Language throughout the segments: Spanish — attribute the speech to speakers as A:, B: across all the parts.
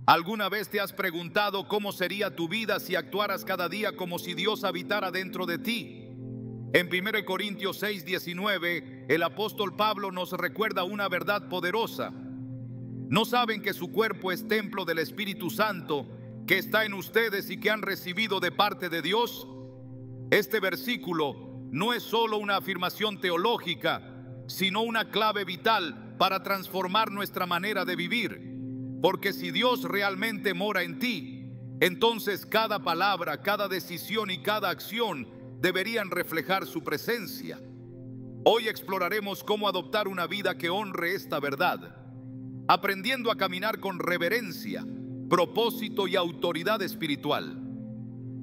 A: ¿Alguna vez te has preguntado cómo sería tu vida si actuaras cada día como si Dios habitara dentro de ti? En 1 Corintios 6:19, el apóstol Pablo nos recuerda una verdad poderosa. ¿No saben que su cuerpo es templo del Espíritu Santo, que está en ustedes y que han recibido de parte de Dios? Este versículo no es solo una afirmación teológica, sino una clave vital para transformar nuestra manera de vivir. Porque si Dios realmente mora en ti, entonces cada palabra, cada decisión y cada acción deberían reflejar su presencia. Hoy exploraremos cómo adoptar una vida que honre esta verdad, aprendiendo a caminar con reverencia, propósito y autoridad espiritual.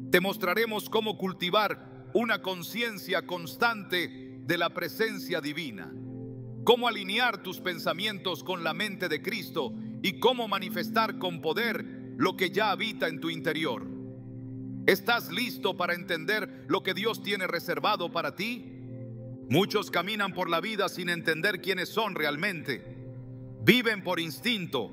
A: Te mostraremos cómo cultivar una conciencia constante de la presencia divina, cómo alinear tus pensamientos con la mente de Cristo y cómo manifestar con poder lo que ya habita en tu interior. ¿Estás listo para entender lo que Dios tiene reservado para ti? Muchos caminan por la vida sin entender quiénes son realmente. Viven por instinto,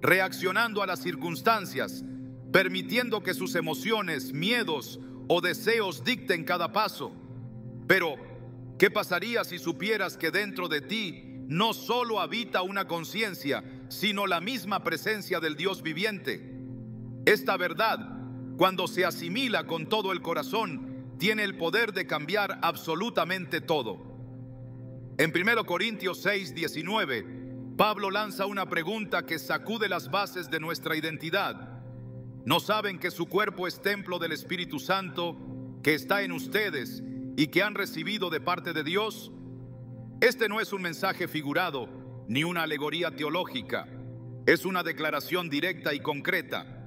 A: reaccionando a las circunstancias, permitiendo que sus emociones, miedos o deseos dicten cada paso. Pero, ¿qué pasaría si supieras que dentro de ti no solo habita una conciencia, sino la misma presencia del Dios viviente? Esta verdad, cuando se asimila con todo el corazón, tiene el poder de cambiar absolutamente todo. En 1 Corintios 6:19, Pablo lanza una pregunta que sacude las bases de nuestra identidad. ¿No saben que su cuerpo es templo del Espíritu Santo, que está en ustedes y que han recibido de parte de Dios? Este no es un mensaje figurado ni una alegoría teológica. Es una declaración directa y concreta.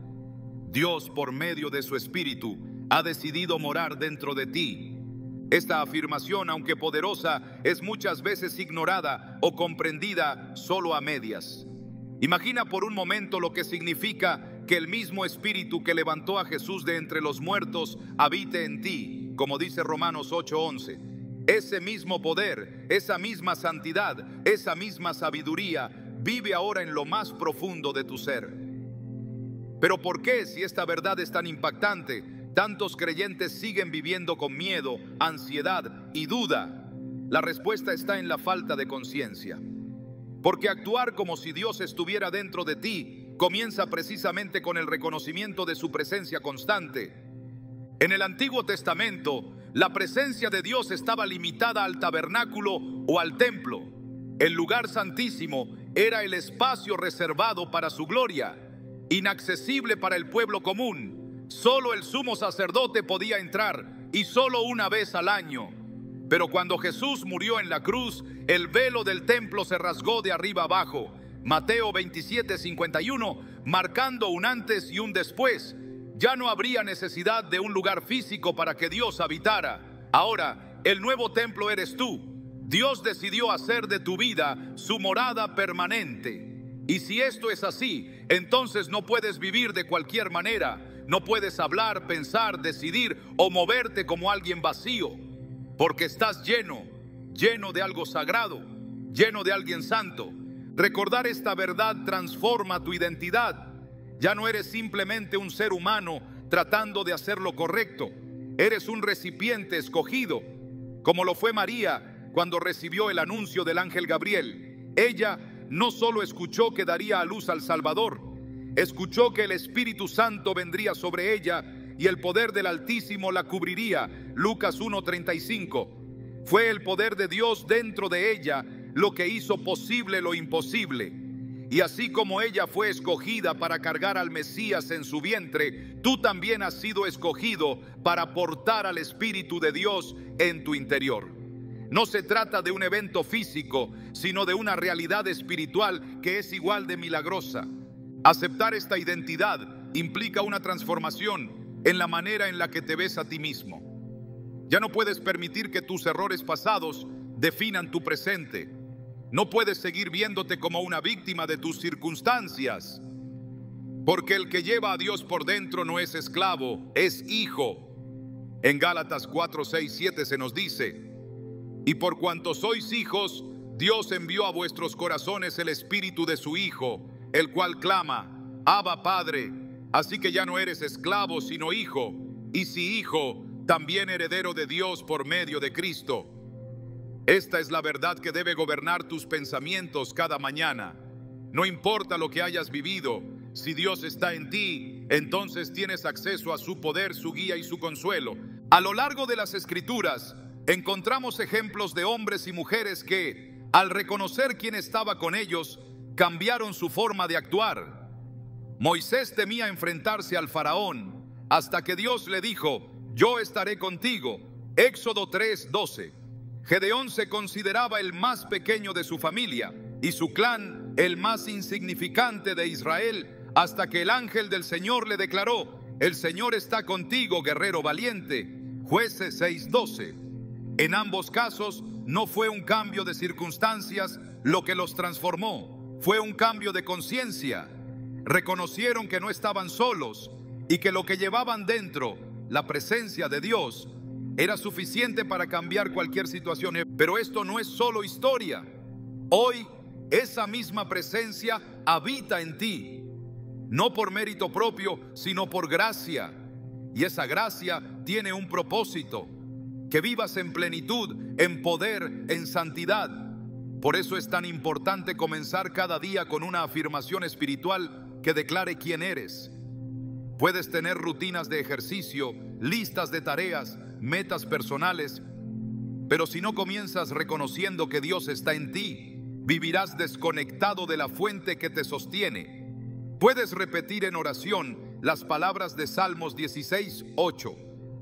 A: Dios, por medio de su Espíritu, ha decidido morar dentro de ti. Esta afirmación, aunque poderosa, es muchas veces ignorada o comprendida solo a medias. Imagina por un momento lo que significa que el mismo Espíritu que levantó a Jesús de entre los muertos habite en ti, como dice Romanos 8:11. Ese mismo poder, esa misma santidad, esa misma sabiduría vive ahora en lo más profundo de tu ser. Pero ¿por qué, si esta verdad es tan impactante, tantos creyentes siguen viviendo con miedo, ansiedad y duda? La respuesta está en la falta de conciencia. Porque actuar como si Dios estuviera dentro de ti comienza precisamente con el reconocimiento de su presencia constante. En el Antiguo Testamento, la presencia de Dios estaba limitada al tabernáculo o al templo. El lugar santísimo era el espacio reservado para su gloria, inaccesible para el pueblo común. Solo el sumo sacerdote podía entrar, y solo una vez al año. Pero cuando Jesús murió en la cruz, el velo del templo se rasgó de arriba abajo. Mateo 27:51, marcando un antes y un después. Ya no habría necesidad de un lugar físico para que Dios habitara. Ahora, el nuevo templo eres tú. Dios decidió hacer de tu vida su morada permanente. Y si esto es así, entonces no puedes vivir de cualquier manera. No puedes hablar, pensar, decidir o moverte como alguien vacío. Porque estás lleno de algo sagrado, lleno de alguien santo. Recordar esta verdad transforma tu identidad. Ya no eres simplemente un ser humano tratando de hacer lo correcto. Eres un recipiente escogido, como lo fue María cuando recibió el anuncio del ángel Gabriel. Ella no solo escuchó que daría a luz al Salvador, escuchó que el Espíritu Santo vendría sobre ella y el poder del Altísimo la cubriría. Lucas 1:35. Fue el poder de Dios dentro de ella lo que hizo posible lo imposible. Y así como ella fue escogida para cargar al Mesías en su vientre, tú también has sido escogido para portar al Espíritu de Dios en tu interior. No se trata de un evento físico, sino de una realidad espiritual que es igual de milagrosa. Aceptar esta identidad implica una transformación en la manera en la que te ves a ti mismo. Ya no puedes permitir que tus errores pasados definan tu presente. No puedes seguir viéndote como una víctima de tus circunstancias. Porque el que lleva a Dios por dentro no es esclavo, es hijo. En Gálatas 4:6-7 se nos dice: y por cuanto sois hijos, Dios envió a vuestros corazones el espíritu de su Hijo, el cual clama: Abba, Padre. Así que ya no eres esclavo, sino hijo, y si hijo, también heredero de Dios por medio de Cristo. Esta es la verdad que debe gobernar tus pensamientos cada mañana. No importa lo que hayas vivido, si Dios está en ti, entonces tienes acceso a su poder, su guía y su consuelo. A lo largo de las Escrituras, encontramos ejemplos de hombres y mujeres que, al reconocer quién estaba con ellos, cambiaron su forma de actuar. Moisés temía enfrentarse al faraón, hasta que Dios le dijo: yo estaré contigo. Éxodo 3:12. Gedeón se consideraba el más pequeño de su familia y su clan el más insignificante de Israel, hasta que el ángel del Señor le declaró: el Señor está contigo, guerrero valiente. Jueces 6:12. En ambos casos no fue un cambio de circunstancias lo que los transformó, fue un cambio de conciencia. Reconocieron que no estaban solos y que lo que llevaban dentro, la presencia de Dios, era suficiente para cambiar cualquier situación. Pero esto no es solo historia. Hoy esa misma presencia habita en ti, no por mérito propio, sino por gracia. Y esa gracia tiene un propósito: que vivas en plenitud, en poder, en santidad. Por eso es tan importante comenzar cada día con una afirmación espiritual que declare quién eres. Puedes tener rutinas de ejercicio, listas de tareas, metas personales, pero si no comienzas reconociendo que Dios está en ti, vivirás desconectado de la fuente que te sostiene. Puedes repetir en oración las palabras de Salmos 16:8.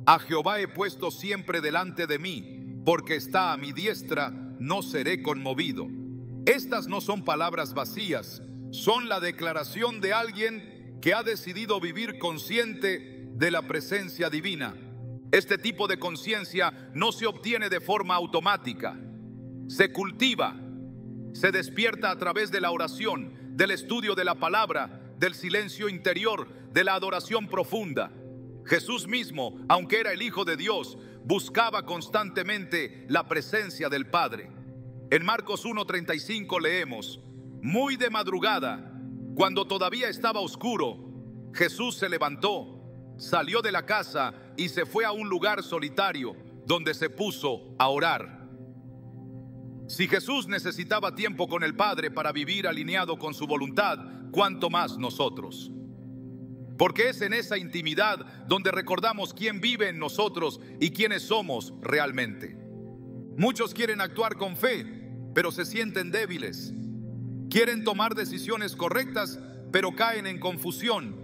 A: A Jehová he puesto siempre delante de mí, porque está a mi diestra, no seré conmovido. Estas no son palabras vacías, son la declaración de alguien que ha decidido vivir consciente de la presencia divina. Este tipo de conciencia no se obtiene de forma automática, se cultiva, se despierta a través de la oración, del estudio de la palabra, del silencio interior, de la adoración profunda. Jesús mismo, aunque era el Hijo de Dios, buscaba constantemente la presencia del Padre. En Marcos 1:35 leemos: muy de madrugada, cuando todavía estaba oscuro, Jesús se levantó, salió de la casa y se fue a un lugar solitario, donde se puso a orar. Si Jesús necesitaba tiempo con el Padre para vivir alineado con su voluntad, ¿cuánto más nosotros? Porque es en esa intimidad donde recordamos quién vive en nosotros y quiénes somos realmente. Muchos quieren actuar con fe, pero se sienten débiles. Quieren tomar decisiones correctas, pero caen en confusión.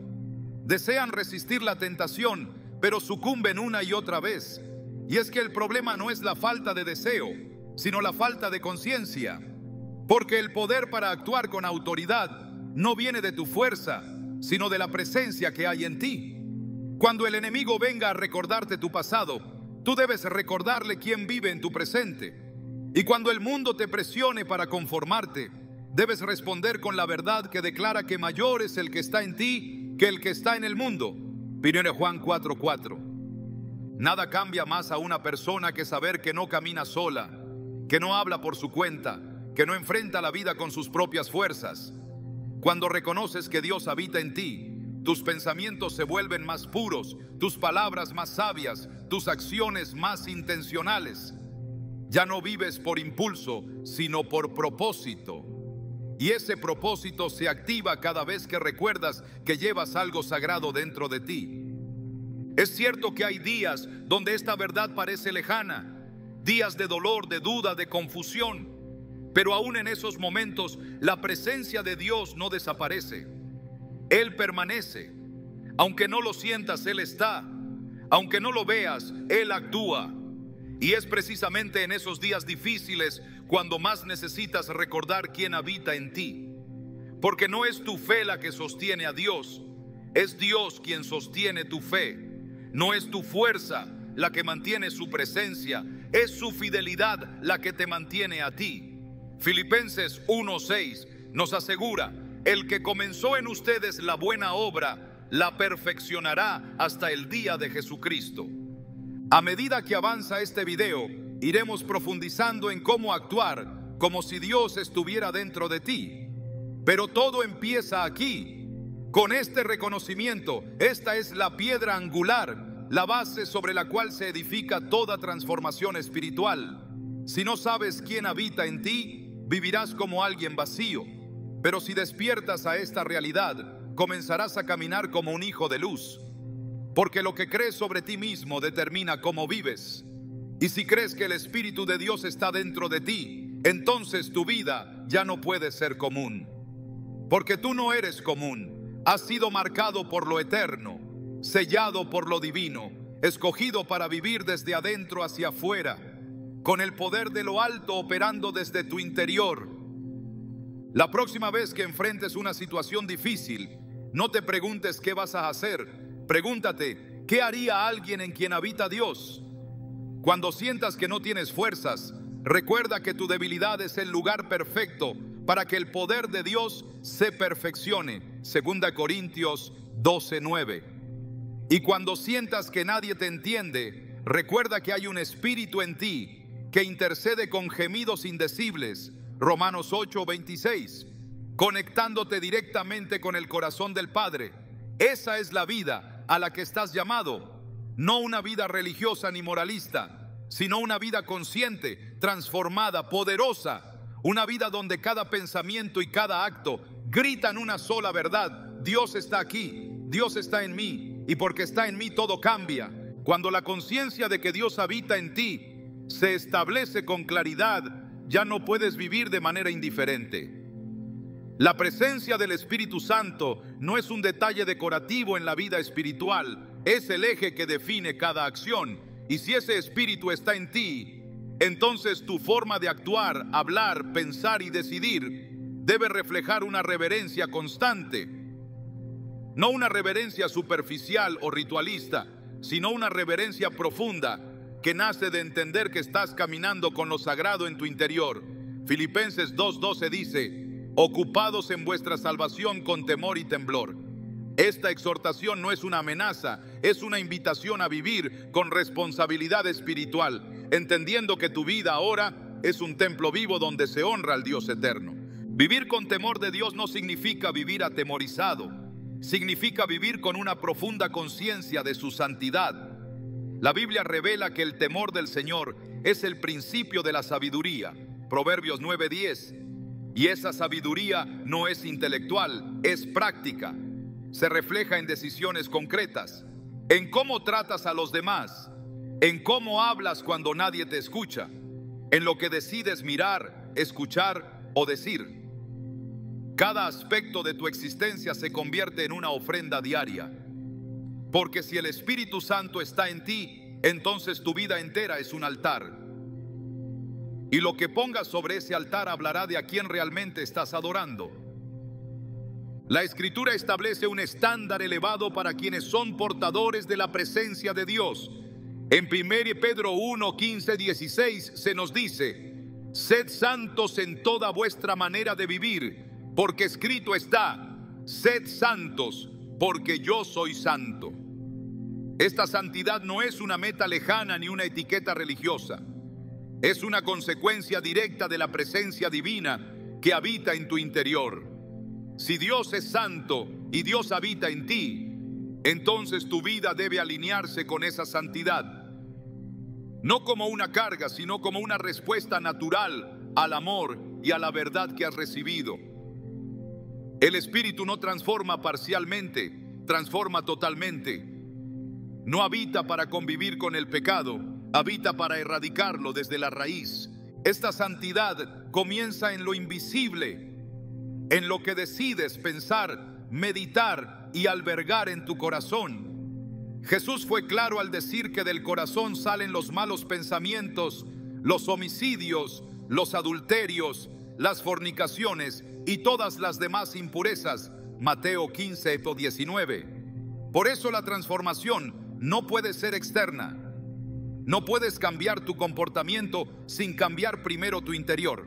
A: Desean resistir la tentación, pero sucumben una y otra vez. Y es que el problema no es la falta de deseo, sino la falta de conciencia. Porque el poder para actuar con autoridad no viene de tu fuerza, sino de la presencia que hay en ti. Cuando el enemigo venga a recordarte tu pasado, tú debes recordarle quién vive en tu presente. Y cuando el mundo te presione para conformarte, debes responder con la verdad que declara que mayor es el que está en ti que el que está en el mundo. 1 Juan 4:4. Nada cambia más a una persona que saber que no camina sola, que no habla por su cuenta, que no enfrenta la vida con sus propias fuerzas. Cuando reconoces que Dios habita en ti, tus pensamientos se vuelven más puros, tus palabras más sabias, tus acciones más intencionales. Ya no vives por impulso, sino por propósito. Y ese propósito se activa cada vez que recuerdas que llevas algo sagrado dentro de ti. Es cierto que hay días donde esta verdad parece lejana, días de dolor, de duda, de confusión, pero aún en esos momentos la presencia de Dios no desaparece. Él permanece. Aunque no lo sientas, Él está. Aunque no lo veas, Él actúa. Y es precisamente en esos días difíciles cuando más necesitas recordar quién habita en ti. Porque no es tu fe la que sostiene a Dios, es Dios quien sostiene tu fe. No es tu fuerza la que mantiene su presencia, es su fidelidad la que te mantiene a ti. Filipenses 1:6 nos asegura: el que comenzó en ustedes la buena obra, la perfeccionará hasta el día de Jesucristo. A medida que avanza este video, iremos profundizando en cómo actuar como si Dios estuviera dentro de ti. Pero todo empieza aquí, Con este reconocimiento, esta es la piedra angular, la base sobre la cual se edifica toda transformación espiritual. Si no sabes quién habita en ti, vivirás como alguien vacío. Pero si despiertas a esta realidad, comenzarás a caminar como un hijo de luz. Porque lo que crees sobre ti mismo determina cómo vives. Y si crees que el Espíritu de Dios está dentro de ti, entonces tu vida ya no puede ser común. Porque tú no eres común. Has sido marcado por lo eterno, sellado por lo divino, escogido para vivir desde adentro hacia afuera, con el poder de lo alto operando desde tu interior. La próxima vez que enfrentes una situación difícil, no te preguntes qué vas a hacer. Pregúntate, ¿qué haría alguien en quien habita Dios? Cuando sientas que no tienes fuerzas, recuerda que tu debilidad es el lugar perfecto para que el poder de Dios se perfeccione. 2 Corintios 12:9. Y cuando sientas que nadie te entiende, recuerda que hay un espíritu en ti que intercede con gemidos indecibles. Romanos 8:26. Conectándote directamente con el corazón del Padre. Esa es la vida a la que estás llamado. No una vida religiosa ni moralista, sino una vida consciente, transformada, poderosa. Una vida donde cada pensamiento y cada acto gritan una sola verdad: Dios está aquí, Dios está en mí, y porque está en mí todo cambia. Cuando la conciencia de que Dios habita en ti se establece con claridad, ya no puedes vivir de manera indiferente. La presencia del Espíritu Santo no es un detalle decorativo en la vida espiritual, es el eje que define cada acción. Y si ese Espíritu está en ti, entonces tu forma de actuar, hablar, pensar y decidir debe reflejar una reverencia constante. No una reverencia superficial o ritualista, sino una reverencia profunda que nace de entender que estás caminando con lo sagrado en tu interior. Filipenses 2:12 dice: ocupados en vuestra salvación con temor y temblor. Esta exhortación no es una amenaza, es una invitación a vivir con responsabilidad espiritual, entendiendo que tu vida ahora es un templo vivo donde se honra al Dios eterno. Vivir con temor de Dios no significa vivir atemorizado, significa vivir con una profunda conciencia de su santidad. La Biblia revela que el temor del Señor es el principio de la sabiduría. Proverbios 9:10. Y esa sabiduría no es intelectual, es práctica. Se refleja en decisiones concretas, en cómo tratas a los demás, en cómo hablas cuando nadie te escucha, en lo que decides mirar, escuchar o decir. Cada aspecto de tu existencia se convierte en una ofrenda diaria. Porque si el Espíritu Santo está en ti, entonces tu vida entera es un altar. Y lo que pongas sobre ese altar hablará de a quién realmente estás adorando. La Escritura establece un estándar elevado para quienes son portadores de la presencia de Dios. En 1 Pedro 1, 15, 16 se nos dice: sed santos en toda vuestra manera de vivir, porque escrito está: sed santos, porque yo soy santo. Esta santidad no es una meta lejana ni una etiqueta religiosa. Es una consecuencia directa de la presencia divina que habita en tu interior. Si Dios es santo y Dios habita en ti, entonces tu vida debe alinearse con esa santidad. No como una carga, sino como una respuesta natural al amor y a la verdad que has recibido. El Espíritu no transforma parcialmente, transforma totalmente. No habita para convivir con el pecado, habita para erradicarlo desde la raíz. Esta santidad comienza en lo invisible, en lo que decides pensar, meditar y albergar en tu corazón. Jesús fue claro al decir que del corazón salen los malos pensamientos, los homicidios, los adulterios, las fornicaciones y todas las demás impurezas. Mateo 15:19. Por eso la transformación no puede ser externa. No puedes cambiar tu comportamiento sin cambiar primero tu interior.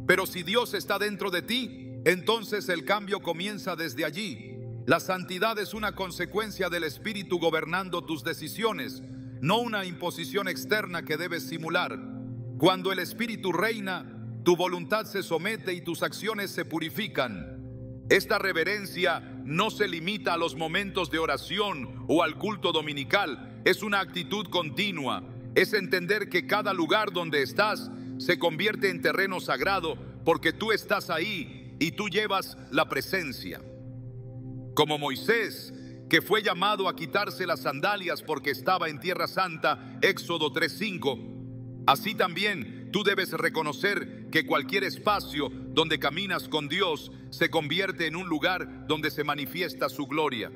A: Pero si Dios está dentro de ti, entonces el cambio comienza desde allí. La santidad es una consecuencia del Espíritu gobernando tus decisiones, no una imposición externa que debes simular. Cuando el Espíritu reina, tu voluntad se somete y tus acciones se purifican. Esta reverencia no se limita a los momentos de oración o al culto dominical. Es una actitud continua. Es entender que cada lugar donde estás se convierte en terreno sagrado porque tú estás ahí y tú llevas la presencia. Como Moisés, que fue llamado a quitarse las sandalias porque estaba en Tierra Santa, Éxodo 3:5, así también tú debes reconocer que cualquier espacio donde caminas con Dios se convierte en un lugar donde se manifiesta su gloria.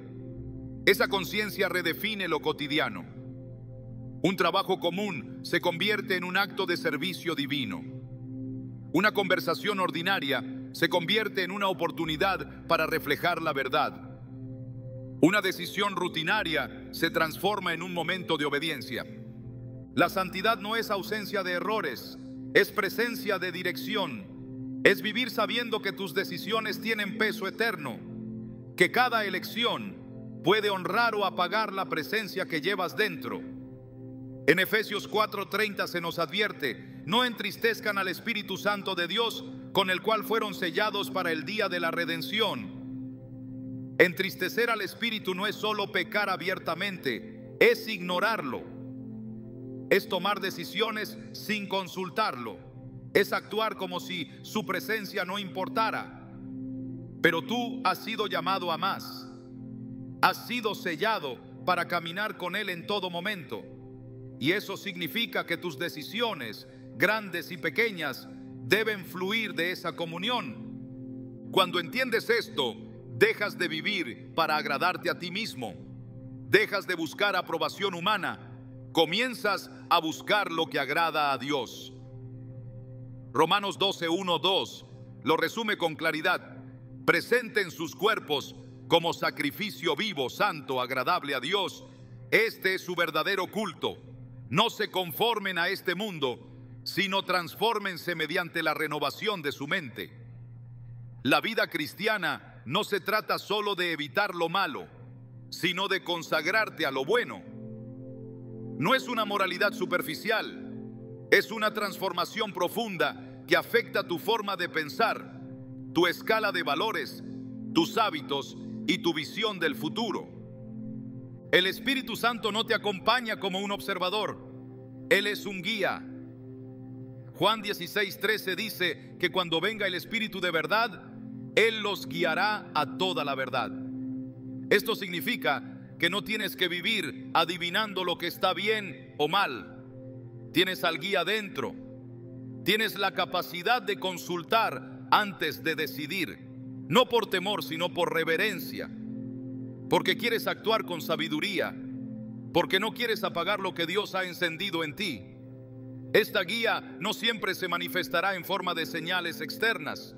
A: Esa conciencia redefine lo cotidiano. Un trabajo común se convierte en un acto de servicio divino. Una conversación ordinaria se convierte en una oportunidad para reflejar la verdad. Una decisión rutinaria se transforma en un momento de obediencia. La santidad no es ausencia de errores, es presencia de dirección. Es vivir sabiendo que tus decisiones tienen peso eterno, que cada elección puede honrar o apagar la presencia que llevas dentro. En Efesios 4:30 se nos advierte: no entristezcan al Espíritu Santo de Dios, con el cual fueron sellados para el día de la redención. Entristecer al Espíritu no es solo pecar abiertamente, es ignorarlo. Es tomar decisiones sin consultarlo. Es actuar como si su presencia no importara. Pero tú has sido llamado a más. Has sido sellado para caminar con Él en todo momento. Y eso significa que tus decisiones, grandes y pequeñas, deben fluir de esa comunión. Cuando entiendes esto, dejas de vivir para agradarte a ti mismo. Dejas de buscar aprobación humana. Comienzas a buscar lo que agrada a Dios. Romanos 12:1-2 lo resume con claridad. Presenten sus cuerpos como sacrificio vivo, santo, agradable a Dios. Este es su verdadero culto. No se conformen a este mundo, sino transfórmense mediante la renovación de su mente. La vida cristiana no se trata solo de evitar lo malo, sino de consagrarte a lo bueno. No es una moralidad superficial, es una transformación profunda que afecta tu forma de pensar, tu escala de valores, tus hábitos y tu visión del futuro. El Espíritu Santo no te acompaña como un observador, Él es un guía. Juan 16:13 dice que cuando venga el Espíritu de verdad, Él los guiará a toda la verdad. Esto significa que no tienes que vivir adivinando lo que está bien o mal. Tienes al guía dentro. Tienes la capacidad de consultar antes de decidir, no por temor, sino por reverencia, porque quieres actuar con sabiduría, porque no quieres apagar lo que Dios ha encendido en ti. Esta guía no siempre se manifestará en forma de señales externas.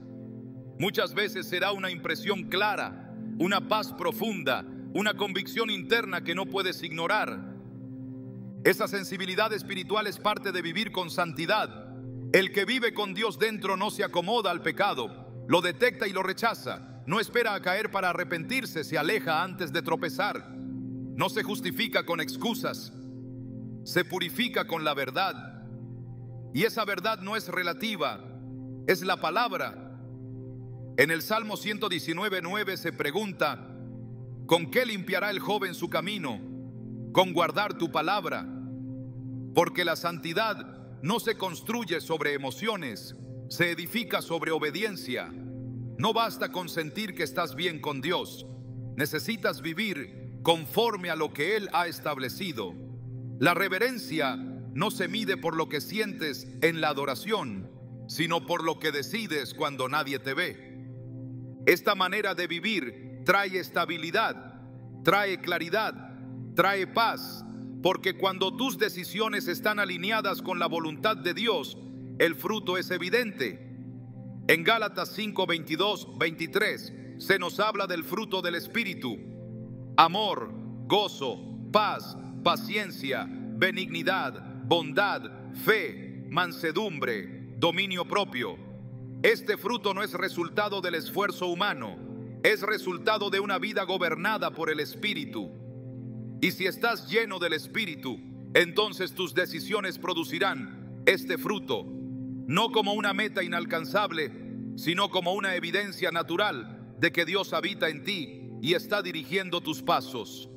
A: Muchas veces será una impresión clara, una paz profunda, una convicción interna que no puedes ignorar. Esa sensibilidad espiritual es parte de vivir con santidad. El que vive con Dios dentro no se acomoda al pecado, lo detecta y lo rechaza. No espera a caer para arrepentirse, se aleja antes de tropezar. No se justifica con excusas, se purifica con la verdad. Y esa verdad no es relativa, es la palabra. En el Salmo 119:9 se pregunta: ¿con qué limpiará el joven su camino? Con guardar tu palabra. Porque la santidad no se construye sobre emociones, se edifica sobre obediencia. No basta con sentir que estás bien con Dios. Necesitas vivir conforme a lo que Él ha establecido. La reverencia no se mide por lo que sientes en la adoración, sino por lo que decides cuando nadie te ve. Esta manera de vivir trae estabilidad, trae claridad, trae paz, porque cuando tus decisiones están alineadas con la voluntad de Dios, el fruto es evidente. En Gálatas 5:22-23 se nos habla del fruto del Espíritu: amor, gozo, paz, paciencia, benignidad, bondad, fe, mansedumbre, dominio propio. Este fruto no es resultado del esfuerzo humano, es resultado de una vida gobernada por el Espíritu. Y si estás lleno del Espíritu, entonces tus decisiones producirán este fruto, no como una meta inalcanzable, sino como una evidencia natural de que Dios habita en ti y está dirigiendo tus pasos.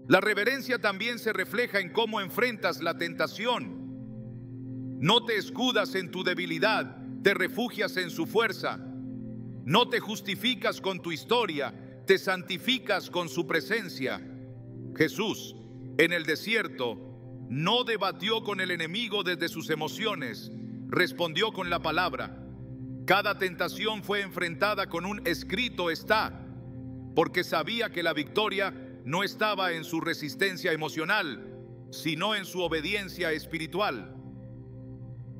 A: La reverencia también se refleja en cómo enfrentas la tentación. No te escudas en tu debilidad, te refugias en su fuerza. No te justificas con tu historia, te santificas con su presencia. Jesús, en el desierto, no debatió con el enemigo desde sus emociones, respondió con la palabra. Cada tentación fue enfrentada con un escrito está, porque sabía que la victoria no estaba en su resistencia emocional, sino en su obediencia espiritual.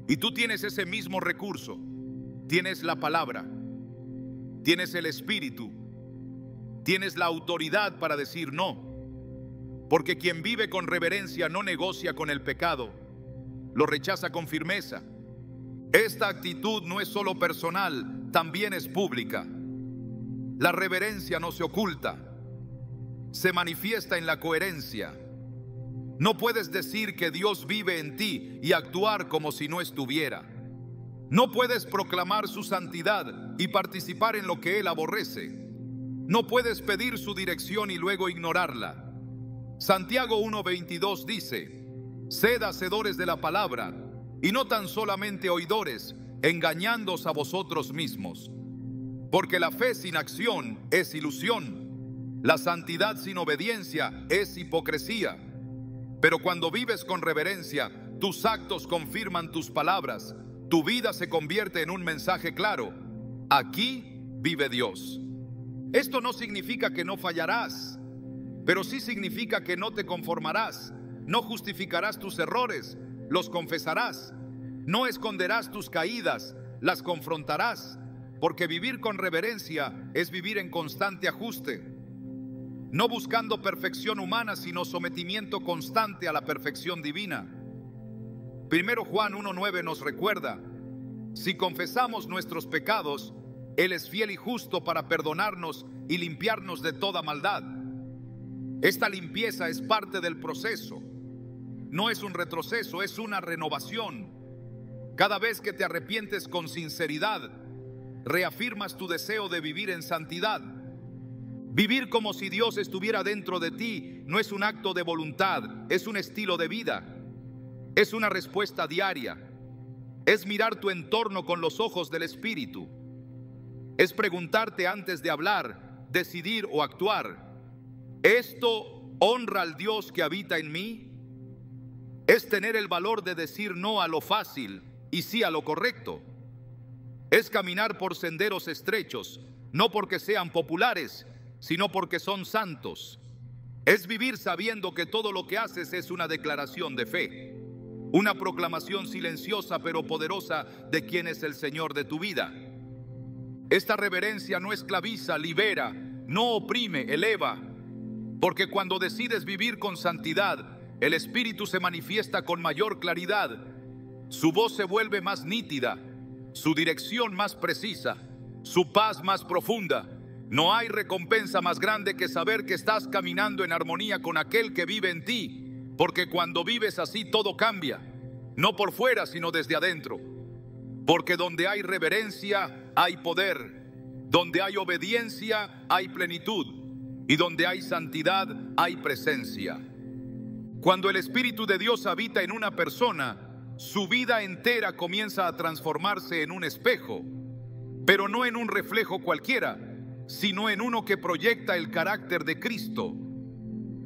A: Y tú tienes ese mismo recurso, tienes la palabra, tienes el espíritu, tienes la autoridad para decir no, porque quien vive con reverencia no negocia con el pecado, lo rechaza con firmeza. Esta actitud no es solo personal, también es pública. La reverencia no se oculta, se manifiesta en la coherencia. No puedes decir que Dios vive en ti y actuar como si no estuviera. No puedes proclamar su santidad y participar en lo que Él aborrece. No puedes pedir su dirección y luego ignorarla. Santiago 1:22 dice: sed hacedores de la palabra y no tan solamente oidores, engañándoos a vosotros mismos. Porque la fe sin acción es ilusión, la santidad sin obediencia es hipocresía. Pero cuando vives con reverencia, tus actos confirman tus palabras, tu vida se convierte en un mensaje claro: aquí vive Dios. Esto no significa que no fallarás, pero sí significa que no te conformarás, no justificarás tus errores, los confesarás, no esconderás tus caídas, las confrontarás, porque vivir con reverencia es vivir en constante ajuste, no buscando perfección humana, sino sometimiento constante a la perfección divina. 1 Juan 1:9 nos recuerda: si confesamos nuestros pecados, Él es fiel y justo para perdonarnos y limpiarnos de toda maldad. Esta limpieza es parte del proceso. No es un retroceso, es una renovación. Cada vez que te arrepientes con sinceridad, reafirmas tu deseo de vivir en santidad. Vivir como si Dios estuviera dentro de ti no es un acto de voluntad, es un estilo de vida. Es una respuesta diaria. Es mirar tu entorno con los ojos del Espíritu. Es preguntarte antes de hablar, decidir o actuar: ¿esto honra al Dios que habita en mí? Es tener el valor de decir no a lo fácil y sí a lo correcto. Es caminar por senderos estrechos, no porque sean populares, sino porque son santos. Es vivir sabiendo que todo lo que haces es una declaración de fe, una proclamación silenciosa pero poderosa de quién es el Señor de tu vida. Esta reverencia no esclaviza, libera, no oprime, eleva, porque cuando decides vivir con santidad, el Espíritu se manifiesta con mayor claridad, su voz se vuelve más nítida, su dirección más precisa, su paz más profunda. No hay recompensa más grande que saber que estás caminando en armonía con aquel que vive en ti, porque cuando vives así todo cambia, no por fuera sino desde adentro. Porque donde hay reverencia hay poder, donde hay obediencia hay plenitud, y donde hay santidad hay presencia. Cuando el Espíritu de Dios habita en una persona, su vida entera comienza a transformarse en un espejo, pero no en un reflejo cualquiera, sino en uno que proyecta el carácter de Cristo.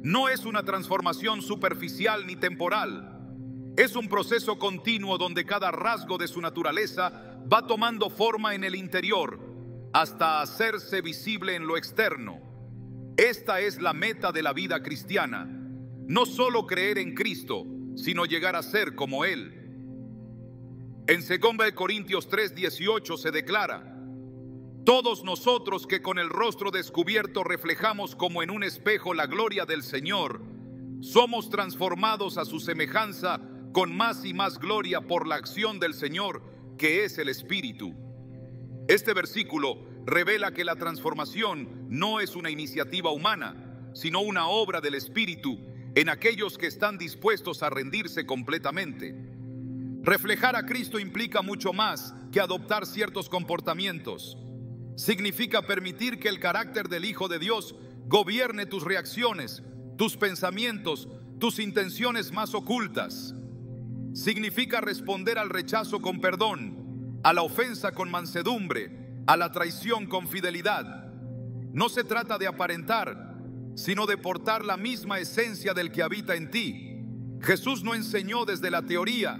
A: No es una transformación superficial ni temporal. Es un proceso continuo donde cada rasgo de su naturaleza va tomando forma en el interior hasta hacerse visible en lo externo. Esta es la meta de la vida cristiana. No solo creer en Cristo, sino llegar a ser como Él. En 2 Corintios 3:18 se declara: todos nosotros que con el rostro descubierto reflejamos como en un espejo la gloria del Señor, somos transformados a su semejanza con más y más gloria por la acción del Señor, que es el Espíritu. Este versículo revela que la transformación no es una iniciativa humana, sino una obra del Espíritu en aquellos que están dispuestos a rendirse completamente. Reflejar a Cristo implica mucho más que adoptar ciertos comportamientos. Significa permitir que el carácter del Hijo de Dios gobierne tus reacciones, tus pensamientos, tus intenciones más ocultas. Significa responder al rechazo con perdón, a la ofensa con mansedumbre, a la traición con fidelidad. No se trata de aparentar, sino de portar la misma esencia del que habita en ti. Jesús no enseñó desde la teoría,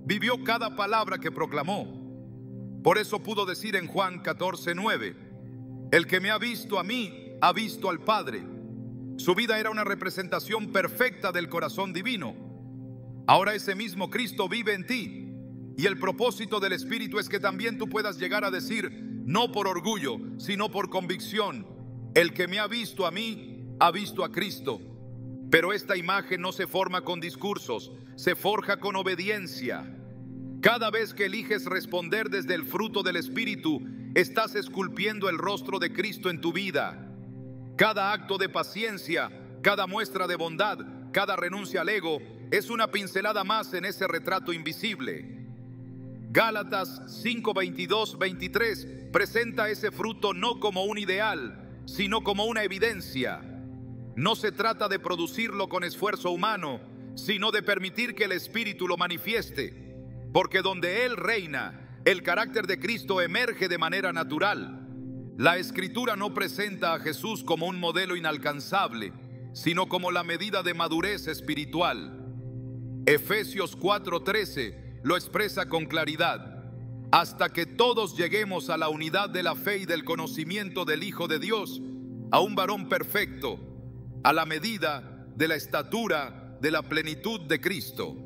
A: vivió cada palabra que proclamó. Por eso pudo decir en Juan 14:9, el que me ha visto a mí, ha visto al Padre. Su vida era una representación perfecta del corazón divino. Ahora ese mismo Cristo vive en ti, y el propósito del Espíritu es que también tú puedas llegar a decir, no por orgullo, sino por convicción, el que me ha visto a mí, ha visto a Cristo. Pero esta imagen no se forma con discursos, se forja con obediencia. Cada vez que eliges responder desde el fruto del Espíritu, estás esculpiendo el rostro de Cristo en tu vida. Cada acto de paciencia, cada muestra de bondad, cada renuncia al ego, es una pincelada más en ese retrato invisible. Gálatas 5:22-23 presenta ese fruto no como un ideal, sino como una evidencia. No se trata de producirlo con esfuerzo humano, sino de permitir que el Espíritu lo manifieste. Porque donde Él reina, el carácter de Cristo emerge de manera natural. La Escritura no presenta a Jesús como un modelo inalcanzable, sino como la medida de madurez espiritual. Efesios 4:13 lo expresa con claridad. Hasta que todos lleguemos a la unidad de la fe y del conocimiento del Hijo de Dios, a un varón perfecto, a la medida de la estatura de la plenitud de Cristo.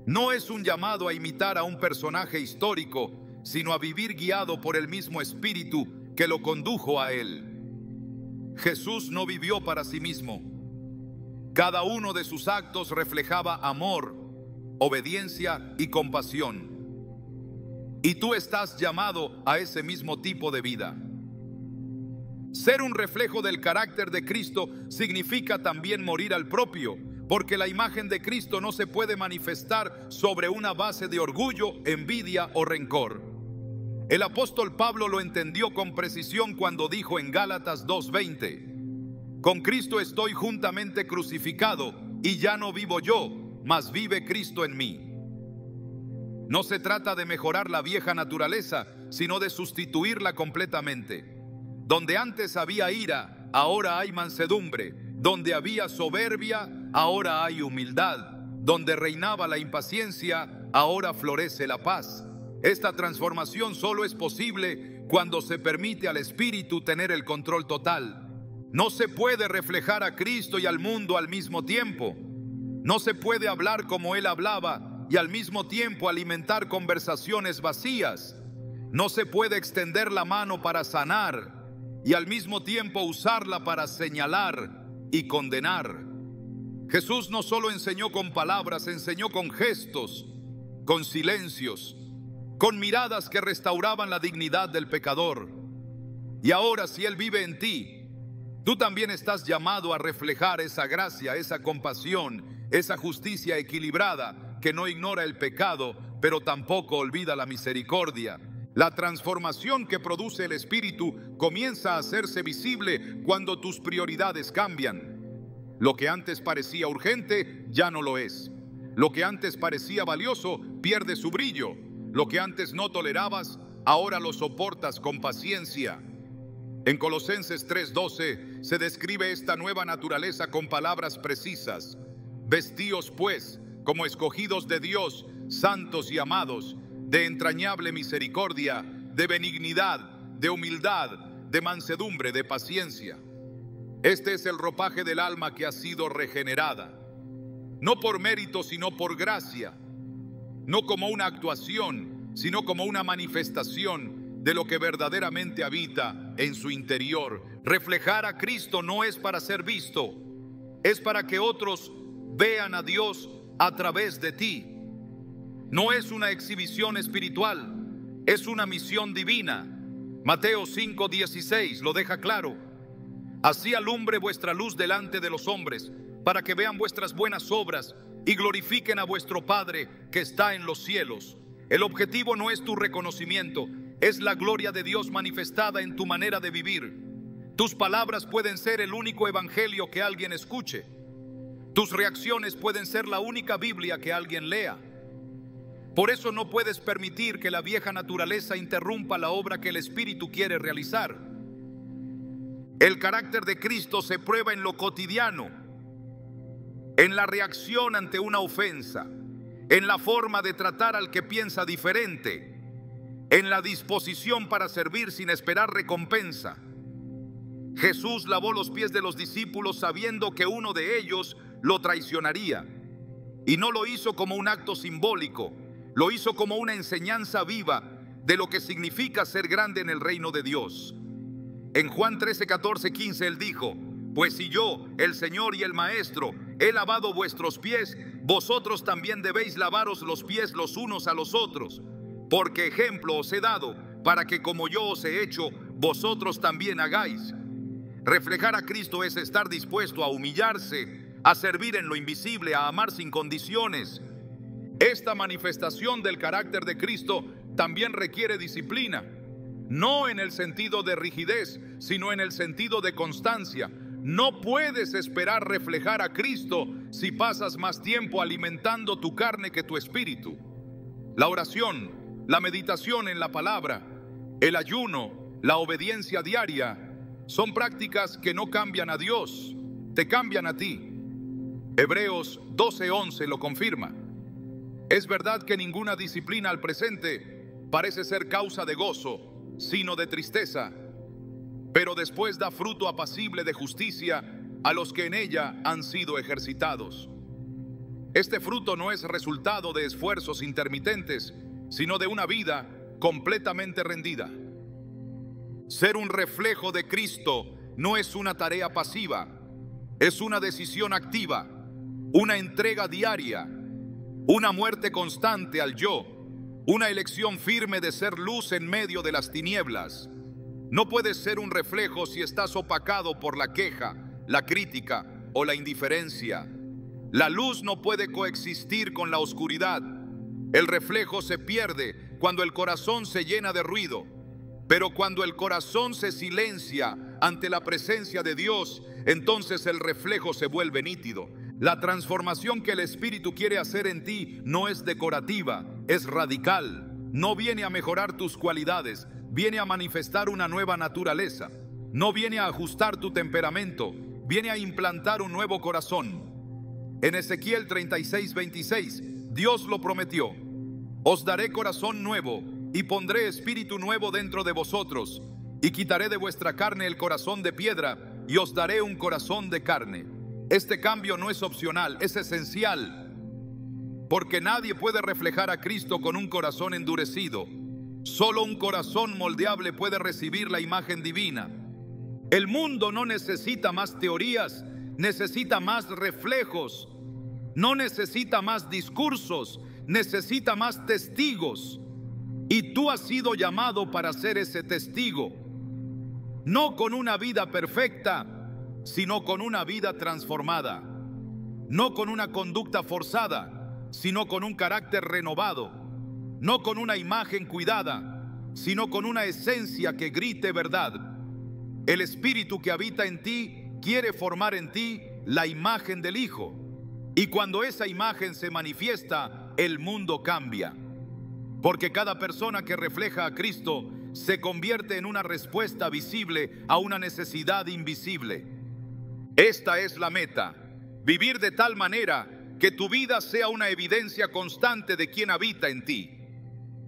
A: No es un llamado a imitar a un personaje histórico, sino a vivir guiado por el mismo Espíritu que lo condujo a Él. Jesús no vivió para sí mismo. Cada uno de sus actos reflejaba amor, obediencia y compasión. Y tú estás llamado a ese mismo tipo de vida. Ser un reflejo del carácter de Cristo significa también morir al propio, porque la imagen de Cristo no se puede manifestar sobre una base de orgullo, envidia o rencor. El apóstol Pablo lo entendió con precisión cuando dijo en Gálatas 2:20, con Cristo estoy juntamente crucificado, y ya no vivo yo, mas vive Cristo en mí. No se trata de mejorar la vieja naturaleza, sino de sustituirla completamente. Donde antes había ira, ahora hay mansedumbre. Donde había soberbia, ahora hay humildad. Donde reinaba la impaciencia, ahora florece la paz. Esta transformación solo es posible cuando se permite al Espíritu tener el control total. No se puede reflejar a Cristo y al mundo al mismo tiempo. No se puede hablar como Él hablaba y al mismo tiempo alimentar conversaciones vacías. No se puede extender la mano para sanar y al mismo tiempo usarla para señalar y condenar. Jesús no solo enseñó con palabras, enseñó con gestos, con silencios, con miradas que restauraban la dignidad del pecador. Y ahora, si Él vive en ti, tú también estás llamado a reflejar esa gracia, esa compasión, esa justicia equilibrada que no ignora el pecado, pero tampoco olvida la misericordia. La transformación que produce el Espíritu comienza a hacerse visible cuando tus prioridades cambian. Lo que antes parecía urgente ya no lo es. Lo que antes parecía valioso pierde su brillo. Lo que antes no tolerabas, ahora lo soportas con paciencia. En Colosenses 3:12 se describe esta nueva naturaleza con palabras precisas. Vestíos pues, como escogidos de Dios, santos y amados, de entrañable misericordia, de benignidad, de humildad, de mansedumbre, de paciencia. Este es el ropaje del alma que ha sido regenerada, no por mérito, sino por gracia, no como una actuación, sino como una manifestación de lo que verdaderamente habita en su interior. Reflejar a Cristo no es para ser visto, es para que otros vean a Dios a través de ti. No es una exhibición espiritual, es una misión divina. Mateo 5:16 lo deja claro. Así alumbre vuestra luz delante de los hombres, para que vean vuestras buenas obras y glorifiquen a vuestro Padre que está en los cielos. El objetivo no es tu reconocimiento, es la gloria de Dios manifestada en tu manera de vivir. Tus palabras pueden ser el único evangelio que alguien escuche. Tus reacciones pueden ser la única Biblia que alguien lea. Por eso no puedes permitir que la vieja naturaleza interrumpa la obra que el Espíritu quiere realizar. El carácter de Cristo se prueba en lo cotidiano, en la reacción ante una ofensa, en la forma de tratar al que piensa diferente, en la disposición para servir sin esperar recompensa. Jesús lavó los pies de los discípulos sabiendo que uno de ellos lo traicionaría. Y no lo hizo como un acto simbólico, lo hizo como una enseñanza viva de lo que significa ser grande en el reino de Dios. En Juan 13, 14, 15 Él dijo: pues si yo, el Señor y el Maestro, he lavado vuestros pies, vosotros también debéis lavaros los pies los unos a los otros, porque ejemplo os he dado, para que como yo os he hecho, vosotros también hagáis. Reflejar a Cristo es estar dispuesto a humillarse, a servir en lo invisible, a amar sin condiciones. Esta manifestación del carácter de Cristo también requiere disciplina, no en el sentido de rigidez, sino en el sentido de constancia. No puedes esperar reflejar a Cristo si pasas más tiempo alimentando tu carne que tu espíritu. La oración, la meditación en la palabra, el ayuno, la obediencia diaria, son prácticas que no cambian a Dios, te cambian a ti. Hebreos 12:11 lo confirma. Es verdad que ninguna disciplina al presente parece ser causa de gozo, sino de tristeza, pero después da fruto apacible de justicia a los que en ella han sido ejercitados. Este fruto no es resultado de esfuerzos intermitentes, sino de una vida completamente rendida. Ser un reflejo de Cristo no es una tarea pasiva, es una decisión activa, una entrega diaria, una muerte constante al yo, una elección firme de ser luz en medio de las tinieblas. No puedes ser un reflejo si estás opacado por la queja, la crítica o la indiferencia. La luz no puede coexistir con la oscuridad. El reflejo se pierde cuando el corazón se llena de ruido. Pero cuando el corazón se silencia ante la presencia de Dios, entonces el reflejo se vuelve nítido. La transformación que el Espíritu quiere hacer en ti no es decorativa, es radical. No viene a mejorar tus cualidades, viene a manifestar una nueva naturaleza. No viene a ajustar tu temperamento, viene a implantar un nuevo corazón. En Ezequiel 36:26, Dios lo prometió: os daré corazón nuevo y pondré espíritu nuevo dentro de vosotros, y quitaré de vuestra carne el corazón de piedra, y os daré un corazón de carne. Este cambio no es opcional, es esencial, porque nadie puede reflejar a Cristo con un corazón endurecido. Solo un corazón moldeable puede recibir la imagen divina. El mundo no necesita más teorías, necesita más reflejos. No necesita más discursos, necesita más testigos. Y tú has sido llamado para ser ese testigo, no con una vida perfecta, sino con una vida transformada, no con una conducta forzada, sino con un carácter renovado, no con una imagen cuidada, sino con una esencia que grite verdad. El Espíritu que habita en ti quiere formar en ti la imagen del Hijo, y cuando esa imagen se manifiesta, el mundo cambia. Porque cada persona que refleja a Cristo se convierte en una respuesta visible a una necesidad invisible. Esta es la meta: vivir de tal manera que tu vida sea una evidencia constante de quien habita en ti.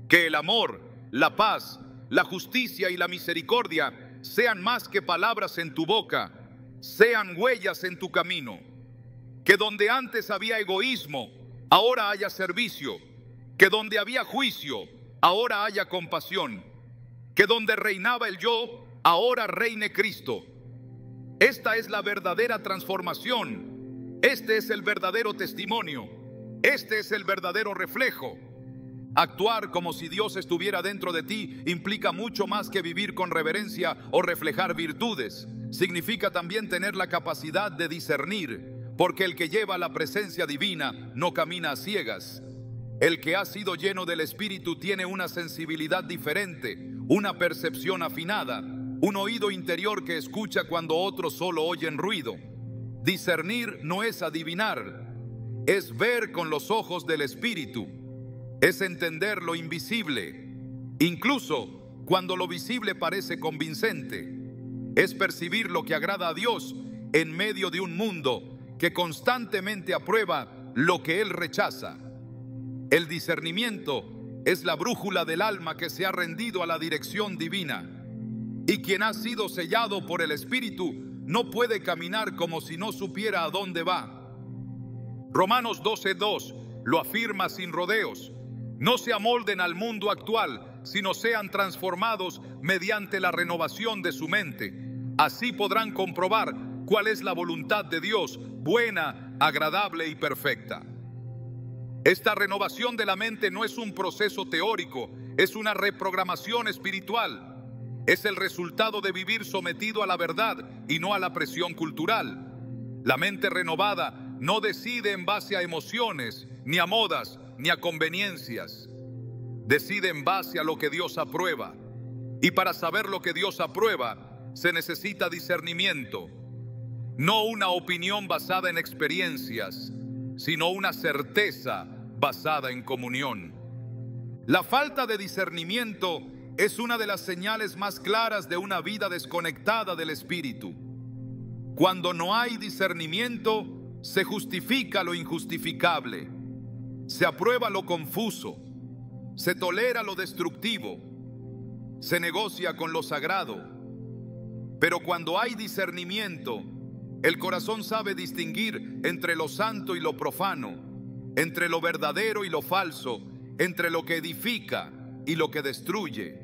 A: Que el amor, la paz, la justicia y la misericordia sean más que palabras en tu boca, sean huellas en tu camino. Que donde antes había egoísmo, ahora haya servicio. Que donde había juicio, ahora haya compasión. Que donde reinaba el yo, ahora reine Cristo. Esta es la verdadera transformación. Este es el verdadero testimonio. Este es el verdadero reflejo. Actuar como si Dios estuviera dentro de ti implica mucho más que vivir con reverencia o reflejar virtudes. Significa también tener la capacidad de discernir, porque el que lleva la presencia divina no camina a ciegas. El que ha sido lleno del Espíritu tiene una sensibilidad diferente, una percepción afinada, un oído interior que escucha cuando otros solo oyen ruido. Discernir no es adivinar, es ver con los ojos del Espíritu, es entender lo invisible, incluso cuando lo visible parece convincente, es percibir lo que agrada a Dios en medio de un mundo que constantemente aprueba lo que Él rechaza. El discernimiento es la brújula del alma que se ha rendido a la dirección divina, y quien ha sido sellado por el Espíritu no puede caminar como si no supiera a dónde va. Romanos 12:2 lo afirma sin rodeos: no se amolden al mundo actual, sino sean transformados mediante la renovación de su mente. Así podrán comprobar cuál es la voluntad de Dios, buena, agradable y perfecta. Esta renovación de la mente no es un proceso teórico, es una reprogramación espiritual. Es el resultado de vivir sometido a la verdad y no a la presión cultural. La mente renovada no decide en base a emociones, ni a modas, ni a conveniencias. Decide en base a lo que Dios aprueba. Y para saber lo que Dios aprueba, se necesita discernimiento. No una opinión basada en experiencias, sino una certeza basada en comunión. La falta de discernimiento es una de las señales más claras de una vida desconectada del Espíritu. Cuando no hay discernimiento, se justifica lo injustificable, se aprueba lo confuso, se tolera lo destructivo, se negocia con lo sagrado. Pero cuando hay discernimiento, el corazón sabe distinguir entre lo santo y lo profano, entre lo verdadero y lo falso, entre lo que edifica y lo que destruye.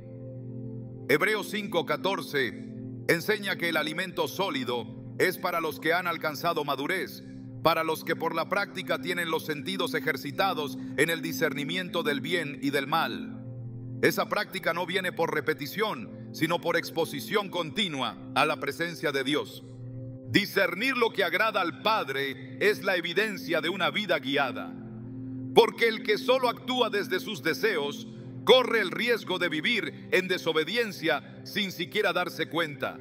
A: Hebreos 5:14 enseña que el alimento sólido es para los que han alcanzado madurez, para los que por la práctica tienen los sentidos ejercitados en el discernimiento del bien y del mal. Esa práctica no viene por repetición, sino por exposición continua a la presencia de Dios. Discernir lo que agrada al Padre es la evidencia de una vida guiada, porque el que solo actúa desde sus deseos corre el riesgo de vivir en desobediencia sin siquiera darse cuenta.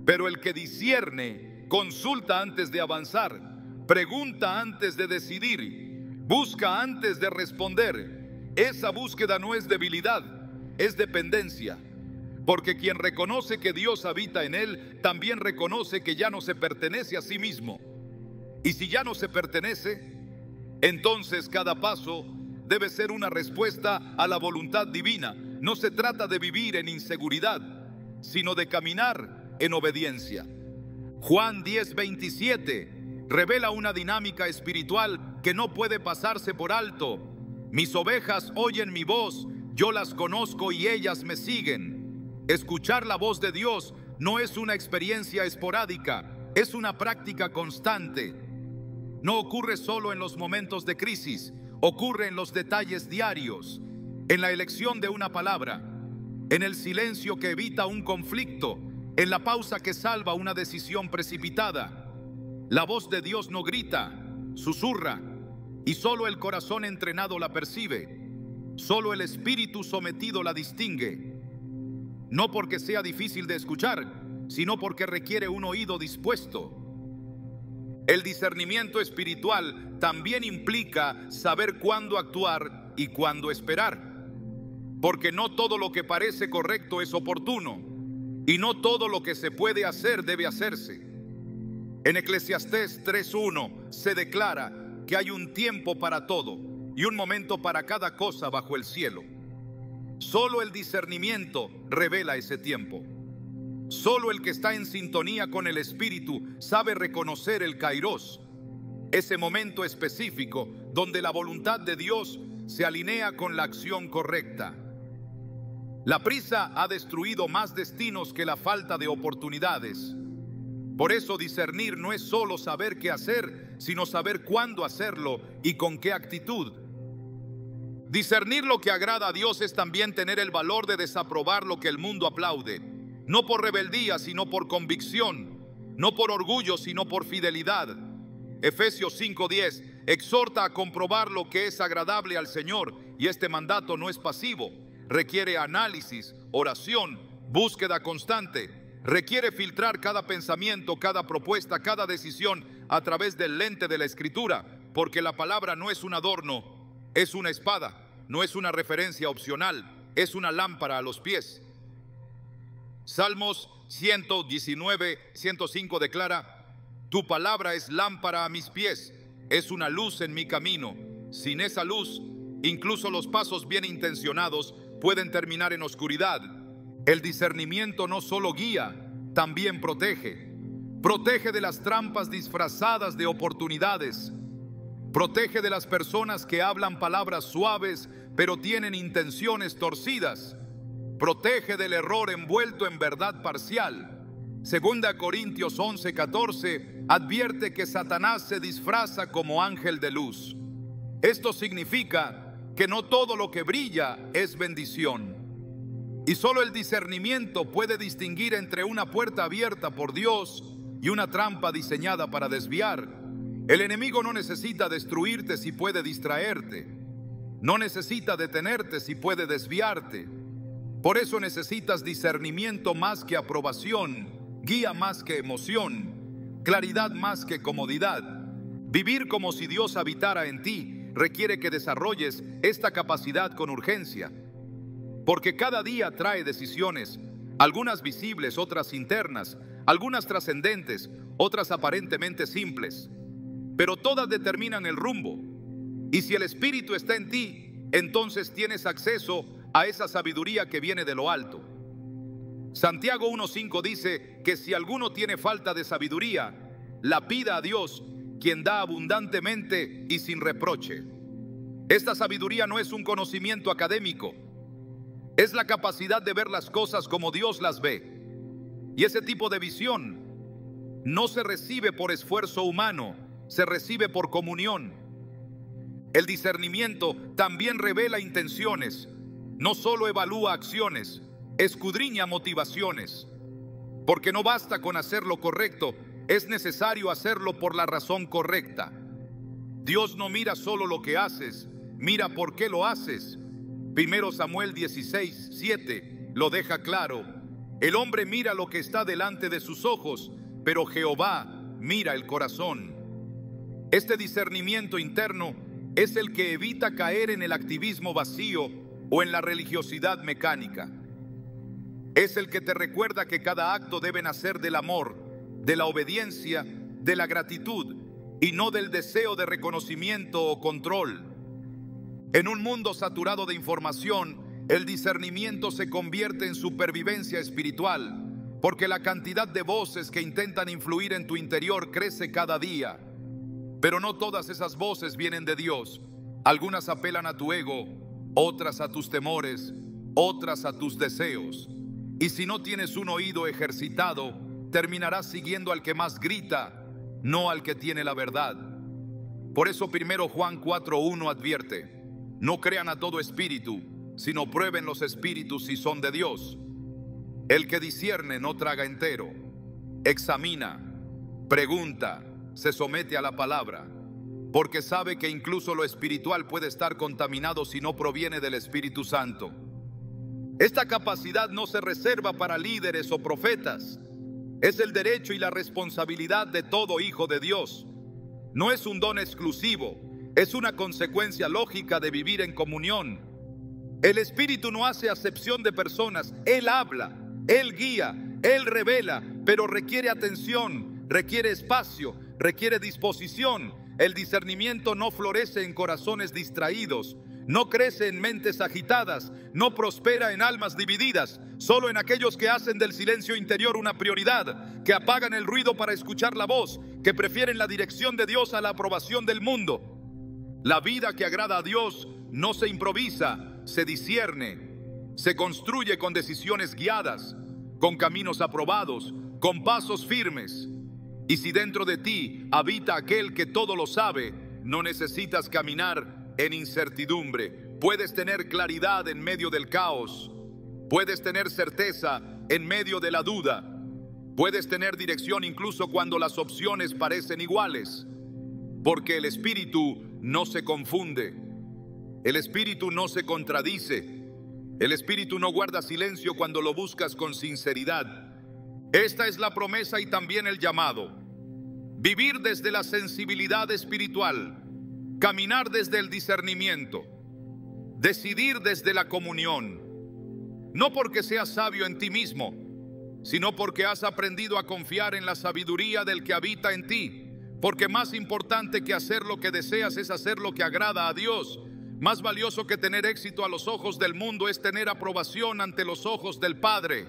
A: Pero el que discierne consulta antes de avanzar, pregunta antes de decidir, busca antes de responder. Esa búsqueda no es debilidad, es dependencia. Porque quien reconoce que Dios habita en él, también reconoce que ya no se pertenece a sí mismo. Y si ya no se pertenece, entonces cada paso debe ser una respuesta a la voluntad divina. No se trata de vivir en inseguridad, sino de caminar en obediencia. Juan 10:27 revela una dinámica espiritual que no puede pasarse por alto. Mis ovejas oyen mi voz, yo las conozco y ellas me siguen. Escuchar la voz de Dios no es una experiencia esporádica, es una práctica constante. No ocurre solo en los momentos de crisis, ocurre en los detalles diarios, en la elección de una palabra, en el silencio que evita un conflicto, en la pausa que salva una decisión precipitada. La voz de Dios no grita, susurra, y solo el corazón entrenado la percibe. Solo el espíritu sometido la distingue. No porque sea difícil de escuchar, sino porque requiere un oído dispuesto. El discernimiento espiritual también implica saber cuándo actuar y cuándo esperar. Porque no todo lo que parece correcto es oportuno, y no todo lo que se puede hacer debe hacerse. En Eclesiastés 3:1 se declara que hay un tiempo para todo y un momento para cada cosa bajo el cielo. Solo el discernimiento revela ese tiempo. Solo el que está en sintonía con el Espíritu sabe reconocer el kairos, ese momento específico donde la voluntad de Dios se alinea con la acción correcta. La prisa ha destruido más destinos que la falta de oportunidades. Por eso discernir no es solo saber qué hacer, sino saber cuándo hacerlo y con qué actitud. Discernir lo que agrada a Dios es también tener el valor de desaprobar lo que el mundo aplaude, no por rebeldía, sino por convicción, no por orgullo, sino por fidelidad. Efesios 5:10 exhorta a comprobar lo que es agradable al Señor, y este mandato no es pasivo, requiere análisis, oración búsqueda constante. Requiere filtrar cada pensamiento, cada propuesta, cada decisión a través del lente de la Escritura, porque la palabra no es un adorno, es una espada, no es una referencia opcional, es una lámpara a los pies. Salmos 119, 105 declara: tu palabra es lámpara a mis pies, es una luz en mi camino. Sin esa luz, incluso los pasos bien intencionados pueden terminar en oscuridad. El discernimiento no solo guía, también protege. Protege de las trampas disfrazadas de oportunidades. Protege de las personas que hablan palabras suaves, pero tienen intenciones torcidas. Protege del error envuelto en verdad parcial. 2 Corintios 11:14 advierte que Satanás se disfraza como ángel de luz. Esto significa que no todo lo que brilla es bendición. Y solo el discernimiento puede distinguir entre una puerta abierta por Dios y una trampa diseñada para desviar. El enemigo no necesita destruirte si puede distraerte. No necesita detenerte si puede desviarte. Por eso necesitas discernimiento más que aprobación, guía más que emoción, claridad más que comodidad. Vivir como si Dios habitara en ti requiere que desarrolles esta capacidad con urgencia. Porque cada día trae decisiones, algunas visibles, otras internas, algunas trascendentes, otras aparentemente simples. Pero todas determinan el rumbo. Y si el Espíritu está en ti, entonces tienes acceso a esa sabiduría que viene de lo alto. Santiago 1:5 dice que si alguno tiene falta de sabiduría, la pida a Dios, quien da abundantemente y sin reproche. Esta sabiduría no es un conocimiento académico, es la capacidad de ver las cosas como Dios las ve. Y ese tipo de visión no se recibe por esfuerzo humano, se recibe por comunión. El discernimiento también revela intenciones, no solo evalúa acciones, escudriña motivaciones. Porque no basta con hacer lo correcto, es necesario hacerlo por la razón correcta. Dios no mira solo lo que haces, mira por qué lo haces. 1 Samuel 16:7 lo deja claro. El hombre mira lo que está delante de sus ojos, pero Jehová mira el corazón. Este discernimiento interno es el que evita caer en el activismo vacío o en la religiosidad mecánica. Es el que te recuerda que cada acto debe nacer del amor, de la obediencia, de la gratitud y no del deseo de reconocimiento o control. En un mundo saturado de información, el discernimiento se convierte en supervivencia espiritual, porque la cantidad de voces que intentan influir en tu interior crece cada día. Pero no todas esas voces vienen de Dios. Algunas apelan a tu ego, otras a tus temores, otras a tus deseos. Y si no tienes un oído ejercitado, terminarás siguiendo al que más grita, no al que tiene la verdad. Por eso 1 Juan 4:1 advierte: no crean a todo espíritu, sino prueben los espíritus si son de Dios. El que discierne no traga entero, examina, pregunta, se somete a la palabra, porque sabe que incluso lo espiritual puede estar contaminado si no proviene del Espíritu Santo. Esta capacidad no se reserva para líderes o profetas. Es el derecho y la responsabilidad de todo hijo de Dios. No es un don exclusivo, es una consecuencia lógica de vivir en comunión. El Espíritu no hace acepción de personas. Él habla, Él guía, Él revela, pero requiere atención, requiere espacio, requiere disposición. El discernimiento no florece en corazones distraídos, no crece en mentes agitadas, no prospera en almas divididas, solo en aquellos que hacen del silencio interior una prioridad, que apagan el ruido para escuchar la voz, que prefieren la dirección de Dios a la aprobación del mundo. La vida que agrada a Dios no se improvisa, se discierne, se construye con decisiones guiadas, con caminos aprobados, con pasos firmes. Y si dentro de ti habita aquel que todo lo sabe, no necesitas caminar en incertidumbre. Puedes tener claridad en medio del caos. Puedes tener certeza en medio de la duda. Puedes tener dirección incluso cuando las opciones parecen iguales. Porque el Espíritu no se confunde. El Espíritu no se contradice. El Espíritu no guarda silencio cuando lo buscas con sinceridad. Esta es la promesa y también el llamado. Vivir desde la sensibilidad espiritual, caminar desde el discernimiento, decidir desde la comunión. No porque seas sabio en ti mismo, sino porque has aprendido a confiar en la sabiduría del que habita en ti. Porque más importante que hacer lo que deseas es hacer lo que agrada a Dios. Más valioso que tener éxito a los ojos del mundo es tener aprobación ante los ojos del Padre.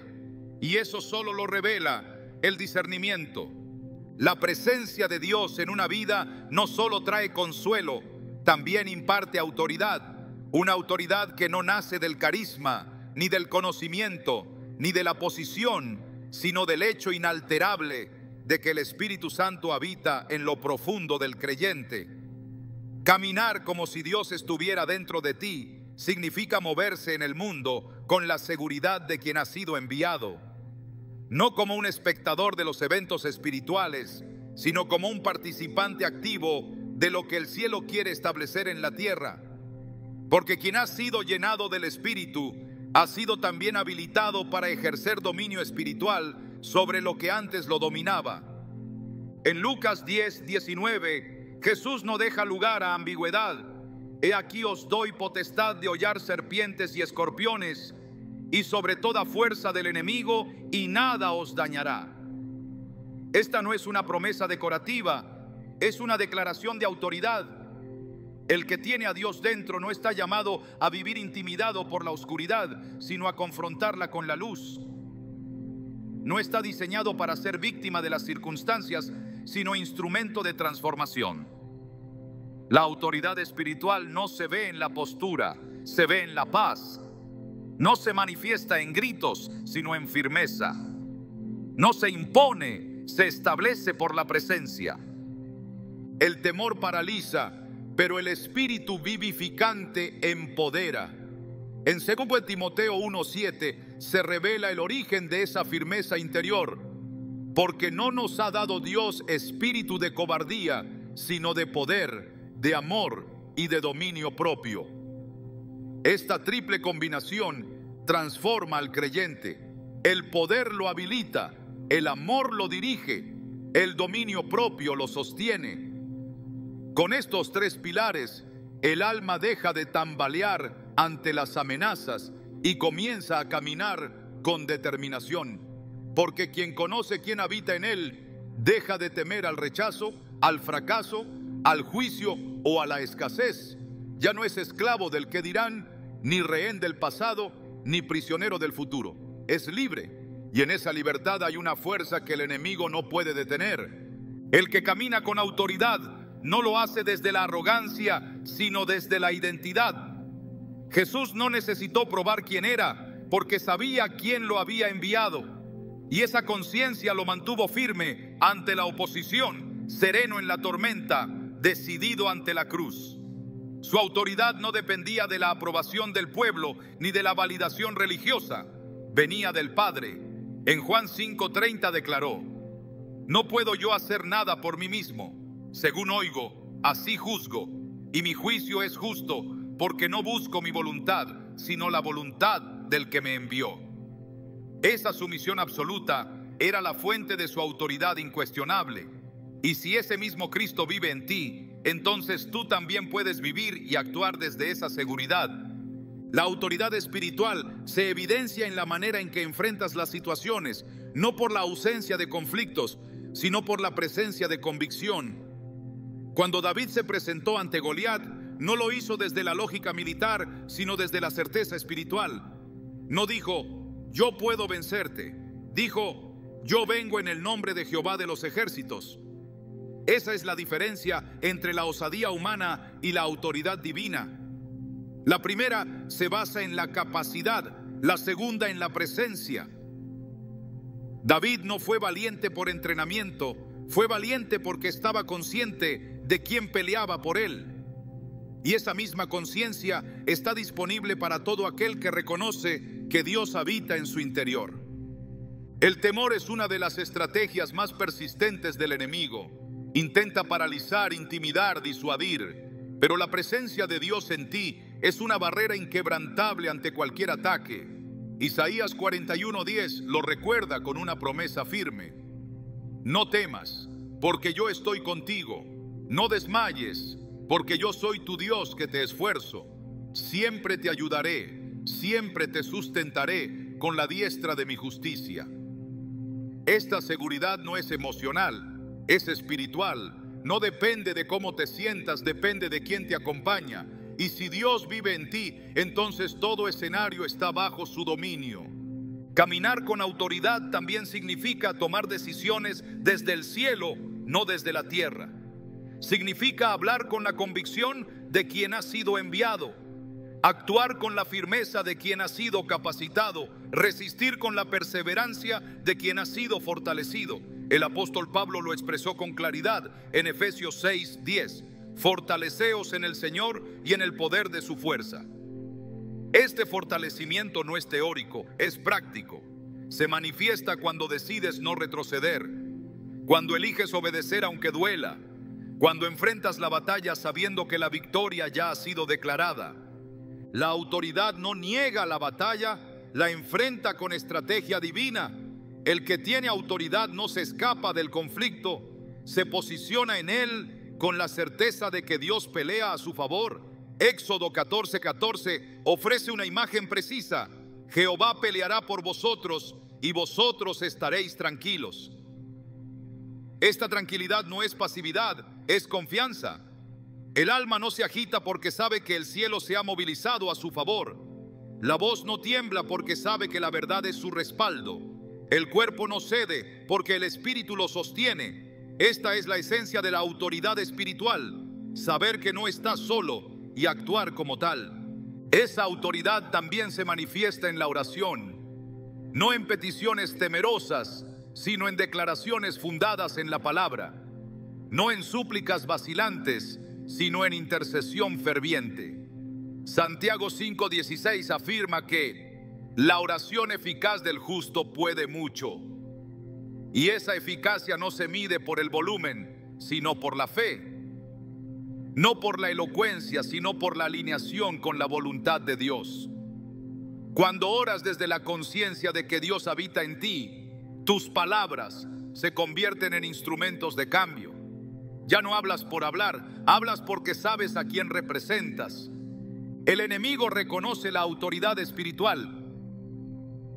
A: Y eso solo lo revela el discernimiento. La presencia de Dios en una vida no solo trae consuelo, también imparte autoridad. Una autoridad que no nace del carisma, ni del conocimiento, ni de la posición, sino del hecho inalterable de que el Espíritu Santo habita en lo profundo del creyente. Caminar como si Dios estuviera dentro de ti significa moverse en el mundo con la seguridad de quien ha sido enviado. No como un espectador de los eventos espirituales, sino como un participante activo de lo que el cielo quiere establecer en la tierra. Porque quien ha sido llenado del Espíritu ha sido también habilitado para ejercer dominio espiritual sobre lo que antes lo dominaba. En Lucas 10:19, Jesús no deja lugar a ambigüedad. He aquí os doy potestad de hollar serpientes y escorpiones, y sobre toda fuerza del enemigo, y nada os dañará. Esta no es una promesa decorativa, es una declaración de autoridad. El que tiene a Dios dentro no está llamado a vivir intimidado por la oscuridad, sino a confrontarla con la luz. No está diseñado para ser víctima de las circunstancias, sino instrumento de transformación. La autoridad espiritual no se ve en la postura, se ve en la paz. No se manifiesta en gritos, sino en firmeza. No se impone, se establece por la presencia. El temor paraliza, pero el espíritu vivificante empodera. En 2 Timoteo 1:7 se revela el origen de esa firmeza interior. Porque no nos ha dado Dios espíritu de cobardía, sino de poder, de amor y de dominio propio. Esta triple combinación transforma al creyente. El poder lo habilita, el amor lo dirige, el dominio propio lo sostiene. Con estos tres pilares, el alma deja de tambalear ante las amenazas y comienza a caminar con determinación. Porque quien conoce quién habita en él, deja de temer al rechazo, al fracaso, al juicio o a la escasez. Ya no es esclavo del qué dirán, ni rehén del pasado, ni prisionero del futuro. Es libre, y en esa libertad hay una fuerza que el enemigo no puede detener. El que camina con autoridad no lo hace desde la arrogancia, sino desde la identidad. Jesús no necesitó probar quién era, porque sabía quién lo había enviado. Y esa conciencia lo mantuvo firme ante la oposición, sereno en la tormenta, decidido ante la cruz. Su autoridad no dependía de la aprobación del pueblo ni de la validación religiosa. Venía del Padre. En Juan 5:30 declaró: no puedo yo hacer nada por mí mismo. Según oigo, así juzgo, y mi juicio es justo, porque no busco mi voluntad, sino la voluntad del que me envió. Esa sumisión absoluta era la fuente de su autoridad incuestionable. Y si ese mismo Cristo vive en ti, entonces tú también puedes vivir y actuar desde esa seguridad. La autoridad espiritual se evidencia en la manera en que enfrentas las situaciones, no por la ausencia de conflictos, sino por la presencia de convicción. Cuando David se presentó ante Goliat, no lo hizo desde la lógica militar, sino desde la certeza espiritual. No dijo: yo puedo vencerte. Dijo: yo vengo en el nombre de Jehová de los ejércitos. Esa es la diferencia entre la osadía humana y la autoridad divina. La primera se basa en la capacidad, la segunda en la presencia. David no fue valiente por entrenamiento, fue valiente porque estaba consciente de quién peleaba por él. Y esa misma conciencia está disponible para todo aquel que reconoce que Dios habita en su interior. El temor es una de las estrategias más persistentes del enemigo. Intenta paralizar, intimidar, disuadir. Pero la presencia de Dios en ti es una barrera inquebrantable ante cualquier ataque. Isaías 41:10 lo recuerda con una promesa firme. No temas, porque yo estoy contigo. No desmayes, porque yo soy tu Dios que te esfuerzo. Siempre te ayudaré, siempre te sustentaré con la diestra de mi justicia. Esta seguridad no es emocional, es espiritual. No depende de cómo te sientas, depende de quién te acompaña. Y si Dios vive en ti, entonces todo escenario está bajo su dominio. Caminar con autoridad también significa tomar decisiones desde el cielo, no desde la tierra. Significa hablar con la convicción de quien ha sido enviado, actuar con la firmeza de quien ha sido capacitado, resistir con la perseverancia de quien ha sido fortalecido. El apóstol Pablo lo expresó con claridad en Efesios 6:10. Fortaleceos en el Señor y en el poder de su fuerza. Este fortalecimiento no es teórico, es práctico. Se manifiesta cuando decides no retroceder, cuando eliges obedecer aunque duela, cuando enfrentas la batalla sabiendo que la victoria ya ha sido declarada. La autoridad no niega la batalla, la enfrenta con estrategia divina. El que tiene autoridad no se escapa del conflicto, se posiciona en él con la certeza de que Dios pelea a su favor. Éxodo 14:14 ofrece una imagen precisa. Jehová peleará por vosotros y vosotros estaréis tranquilos. Esta tranquilidad no es pasividad, es confianza. El alma no se agita porque sabe que el cielo se ha movilizado a su favor. La voz no tiembla porque sabe que la verdad es su respaldo. El cuerpo no cede porque el espíritu lo sostiene. Esta es la esencia de la autoridad espiritual, saber que no estás solo y actuar como tal. Esa autoridad también se manifiesta en la oración, no en peticiones temerosas, sino en declaraciones fundadas en la palabra, no en súplicas vacilantes, sino en intercesión ferviente. Santiago 5:16 afirma que la oración eficaz del justo puede mucho. Y esa eficacia no se mide por el volumen, sino por la fe. No por la elocuencia, sino por la alineación con la voluntad de Dios. Cuando oras desde la conciencia de que Dios habita en ti, tus palabras se convierten en instrumentos de cambio. Ya no hablas por hablar, hablas porque sabes a quién representas. El enemigo reconoce la autoridad espiritual.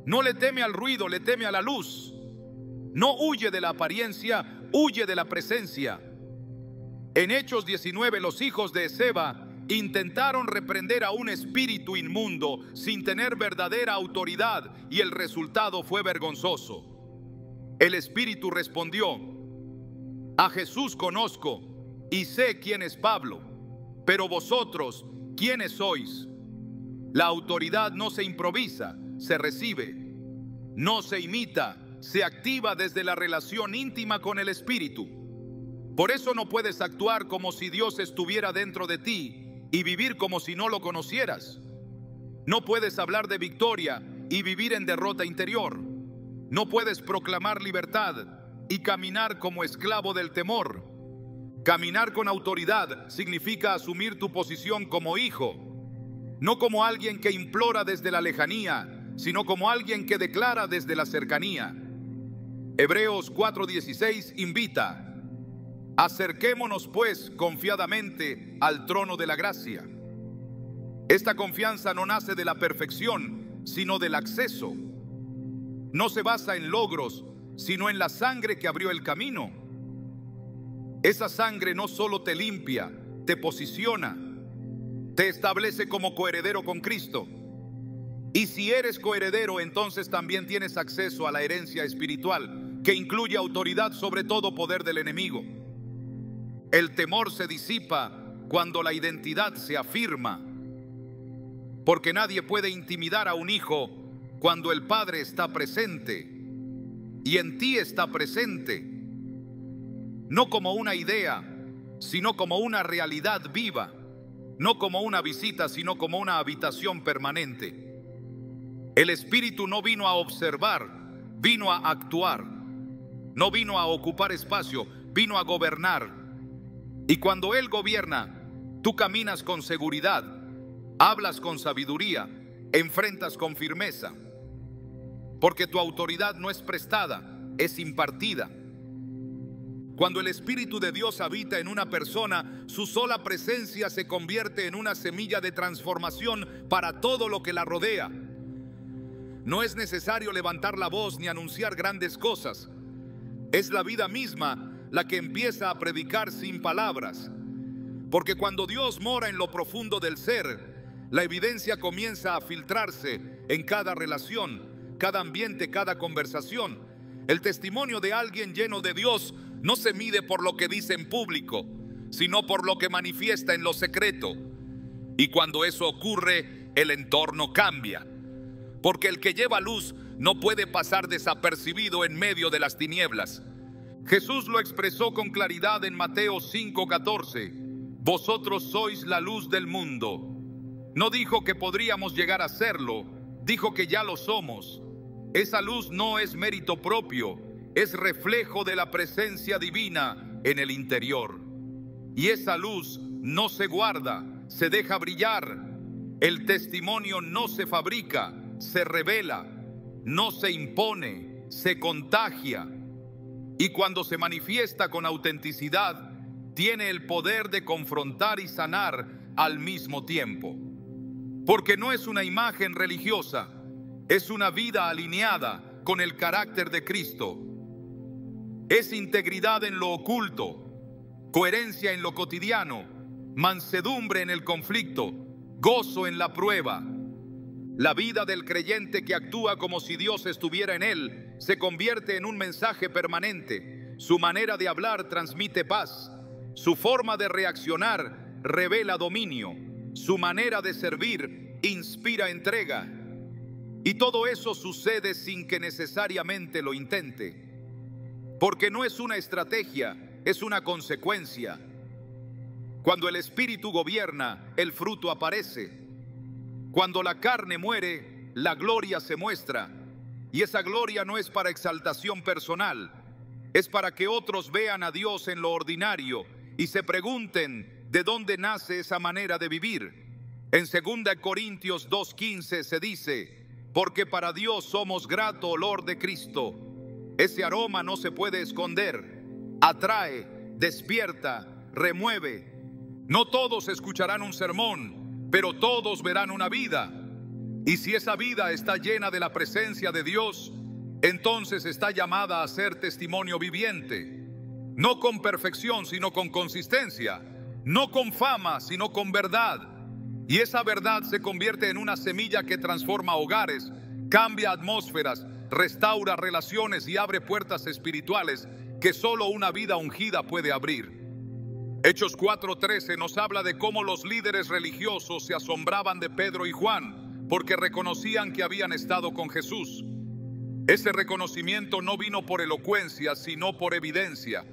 A: No le teme al ruido, le teme a la luz. No huye de la apariencia, huye de la presencia. En Hechos 19, los hijos de Esceva intentaron reprender a un espíritu inmundo sin tener verdadera autoridad y el resultado fue vergonzoso. El espíritu respondió: a Jesús conozco y sé quién es Pablo, pero vosotros, ¿quiénes sois? La autoridad no se improvisa, se recibe. No se imita, se activa desde la relación íntima con el Espíritu. Por eso no puedes actuar como si Dios estuviera dentro de ti y vivir como si no lo conocieras. No puedes hablar de victoria y vivir en derrota interior. No puedes proclamar libertad y caminar como esclavo del temor. Caminar con autoridad significa asumir tu posición como hijo, no como alguien que implora desde la lejanía, sino como alguien que declara desde la cercanía. Hebreos 4:16 invita: acerquémonos pues confiadamente al trono de la gracia. Esta confianza no nace de la perfección, sino del acceso. No se basa en logros, sino en la sangre que abrió el camino. Esa sangre no solo te limpia, te posiciona, te establece como coheredero con Cristo. Y si eres coheredero, entonces también tienes acceso a la herencia espiritual, que incluye autoridad sobre todo poder del enemigo. El temor se disipa cuando la identidad se afirma, porque nadie puede intimidar a un hijo cuando el padre está presente y en ti está presente, no como una idea, sino como una realidad viva, no como una visita, sino como una habitación permanente. El Espíritu no vino a observar, vino a actuar. No vino a ocupar espacio, vino a gobernar. Y cuando Él gobierna, tú caminas con seguridad. Hablas con sabiduría, enfrentas con firmeza, porque tu autoridad no es prestada, es impartida. Cuando el Espíritu de Dios habita en una persona, su sola presencia se convierte en una semilla de transformación para todo lo que la rodea. No es necesario levantar la voz ni anunciar grandes cosas. Es la vida misma la que empieza a predicar sin palabras. Porque cuando Dios mora en lo profundo del ser, la evidencia comienza a filtrarse en cada relación, cada ambiente, cada conversación. El testimonio de alguien lleno de Dios no se mide por lo que dice en público, sino por lo que manifiesta en lo secreto. Y cuando eso ocurre, el entorno cambia. Porque el que lleva luz no puede pasar desapercibido en medio de las tinieblas. Jesús lo expresó con claridad en Mateo 5:14. Vosotros sois la luz del mundo. No dijo que podríamos llegar a serlo, dijo que ya lo somos. Esa luz no es mérito propio, es reflejo de la presencia divina en el interior. Y esa luz no se guarda, se deja brillar. El testimonio no se fabrica, se revela, no se impone, se contagia. Y cuando se manifiesta con autenticidad, tiene el poder de confrontar y sanar al mismo tiempo. Porque no es una imagen religiosa, es una vida alineada con el carácter de Cristo. Es integridad en lo oculto, coherencia en lo cotidiano, mansedumbre en el conflicto, gozo en la prueba. La vida del creyente que actúa como si Dios estuviera en él se convierte en un mensaje permanente. Su manera de hablar transmite paz. Su forma de reaccionar revela dominio. Su manera de servir inspira entrega. Y todo eso sucede sin que necesariamente lo intente. Porque no es una estrategia, es una consecuencia. Cuando el Espíritu gobierna, el fruto aparece. Cuando la carne muere, la gloria se muestra. Y esa gloria no es para exaltación personal, es para que otros vean a Dios en lo ordinario y se pregunten de dónde nace esa manera de vivir. En 2 Corintios 2:15 se dice: porque para Dios somos grato olor de Cristo. Ese aroma no se puede esconder. Atrae, despierta, remueve. No todos escucharán un sermón, pero todos verán una vida. Y si esa vida está llena de la presencia de Dios, entonces está llamada a ser testimonio viviente. No con perfección, sino con consistencia. No con fama, sino con verdad. Y esa verdad se convierte en una semilla que transforma hogares, cambia atmósferas, restaura relaciones y abre puertas espirituales que solo una vida ungida puede abrir. Hechos 4:13 nos habla de cómo los líderes religiosos se asombraban de Pedro y Juan porque reconocían que habían estado con Jesús. Ese reconocimiento no vino por elocuencia, sino por evidencia.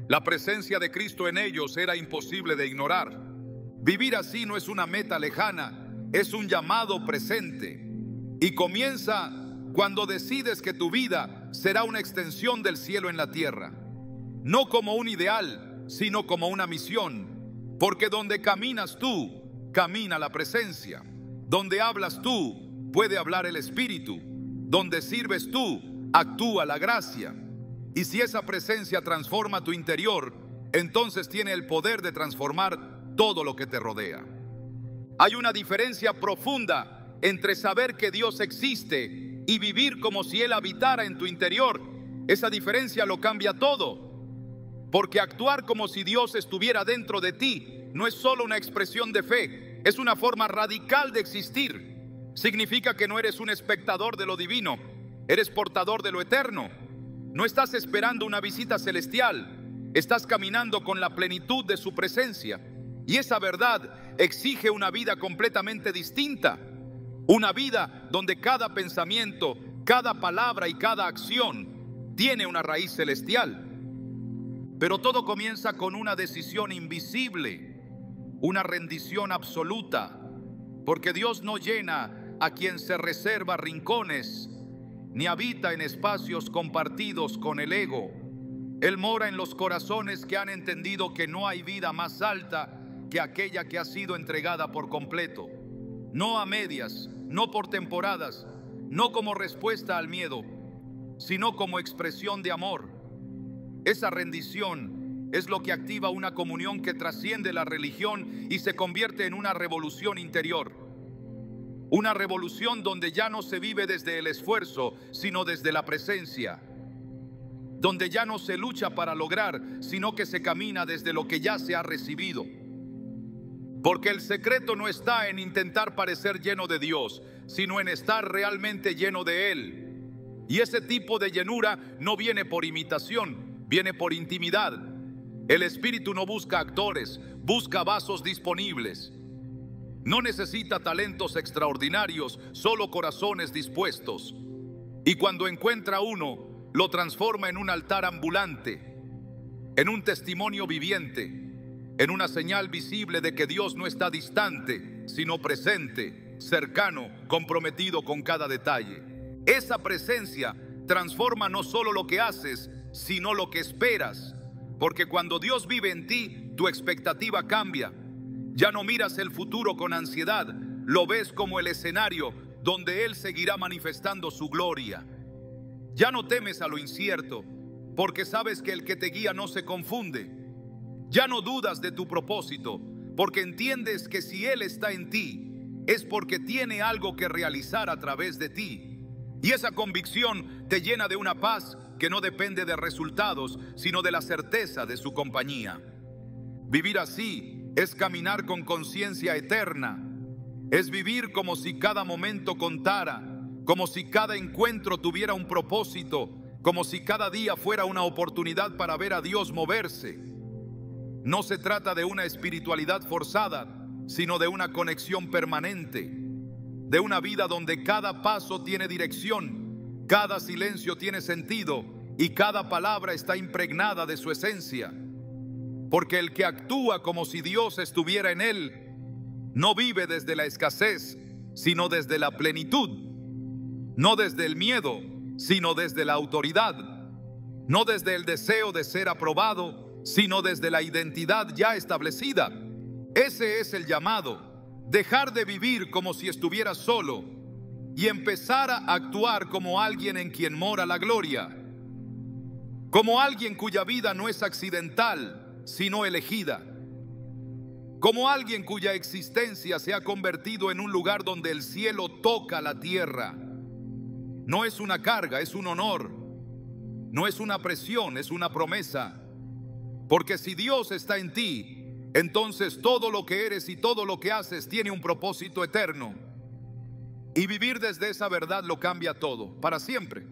A: La presencia de Cristo en ellos era imposible de ignorar. Vivir así no es una meta lejana, es un llamado presente. Y comienza cuando decides que tu vida será una extensión del cielo en la tierra. No como un ideal, sino como una misión. Porque donde caminas tú, camina la presencia. Donde hablas tú, puede hablar el Espíritu. Donde sirves tú, actúa la gracia. Y si esa presencia transforma tu interior, entonces tiene el poder de transformar todo lo que te rodea. Hay una diferencia profunda entre saber que Dios existe y vivir como si Él habitara en tu interior. Esa diferencia lo cambia todo. Porque actuar como si Dios estuviera dentro de ti no es solo una expresión de fe, es una forma radical de existir. Significa que no eres un espectador de lo divino, eres portador de lo eterno. No estás esperando una visita celestial, estás caminando con la plenitud de su presencia. Y esa verdad exige una vida completamente distinta. Una vida donde cada pensamiento, cada palabra y cada acción tiene una raíz celestial. Pero todo comienza con una decisión invisible, una rendición absoluta. Porque Dios no llena a quien se reserva rincones, ni habita en espacios compartidos con el ego. Él mora en los corazones que han entendido que no hay vida más alta que aquella que ha sido entregada por completo. no a medias, no por temporadas, no como respuesta al miedo, sino como expresión de amor. Esa rendición es lo que activa una comunión que trasciende la religión y se convierte en una revolución interior. Una revolución donde ya no se vive desde el esfuerzo, sino desde la presencia. Donde ya no se lucha para lograr, sino que se camina desde lo que ya se ha recibido. Porque el secreto no está en intentar parecer lleno de Dios, sino en estar realmente lleno de Él. Y ese tipo de llenura no viene por imitación, viene por intimidad. El Espíritu no busca actores, busca vasos disponibles. No necesita talentos extraordinarios, solo corazones dispuestos. Y cuando encuentra uno, lo transforma en un altar ambulante, en un testimonio viviente, en una señal visible de que Dios no está distante, sino presente, cercano, comprometido con cada detalle. Esa presencia transforma no solo lo que haces, sino lo que esperas. Porque cuando Dios vive en ti, tu expectativa cambia. Ya no miras el futuro con ansiedad, lo ves como el escenario donde Él seguirá manifestando su gloria. Ya no temes a lo incierto, porque sabes que el que te guía no se confunde. Ya no dudas de tu propósito, porque entiendes que si Él está en ti, es porque tiene algo que realizar a través de ti. Y esa convicción te llena de una paz que no depende de resultados, sino de la certeza de su compañía. Vivir así es caminar con conciencia eterna. Es vivir como si cada momento contara, como si cada encuentro tuviera un propósito, como si cada día fuera una oportunidad para ver a Dios moverse. No se trata de una espiritualidad forzada, sino de una conexión permanente, de una vida donde cada paso tiene dirección, cada silencio tiene sentido y cada palabra está impregnada de su esencia. Porque el que actúa como si Dios estuviera en él, no vive desde la escasez, sino desde la plenitud. No desde el miedo, sino desde la autoridad. No desde el deseo de ser aprobado, sino desde la identidad ya establecida. Ese es el llamado: dejar de vivir como si estuvieras solo y empezar a actuar como alguien en quien mora la gloria, como alguien cuya vida no es accidental, sino elegida, como alguien cuya existencia se ha convertido en un lugar donde el cielo toca la tierra. No es una carga, es un honor. No es una presión, es una promesa. Porque si Dios está en ti, entonces todo lo que eres y todo lo que haces tiene un propósito eterno. Y vivir desde esa verdad lo cambia todo, para siempre.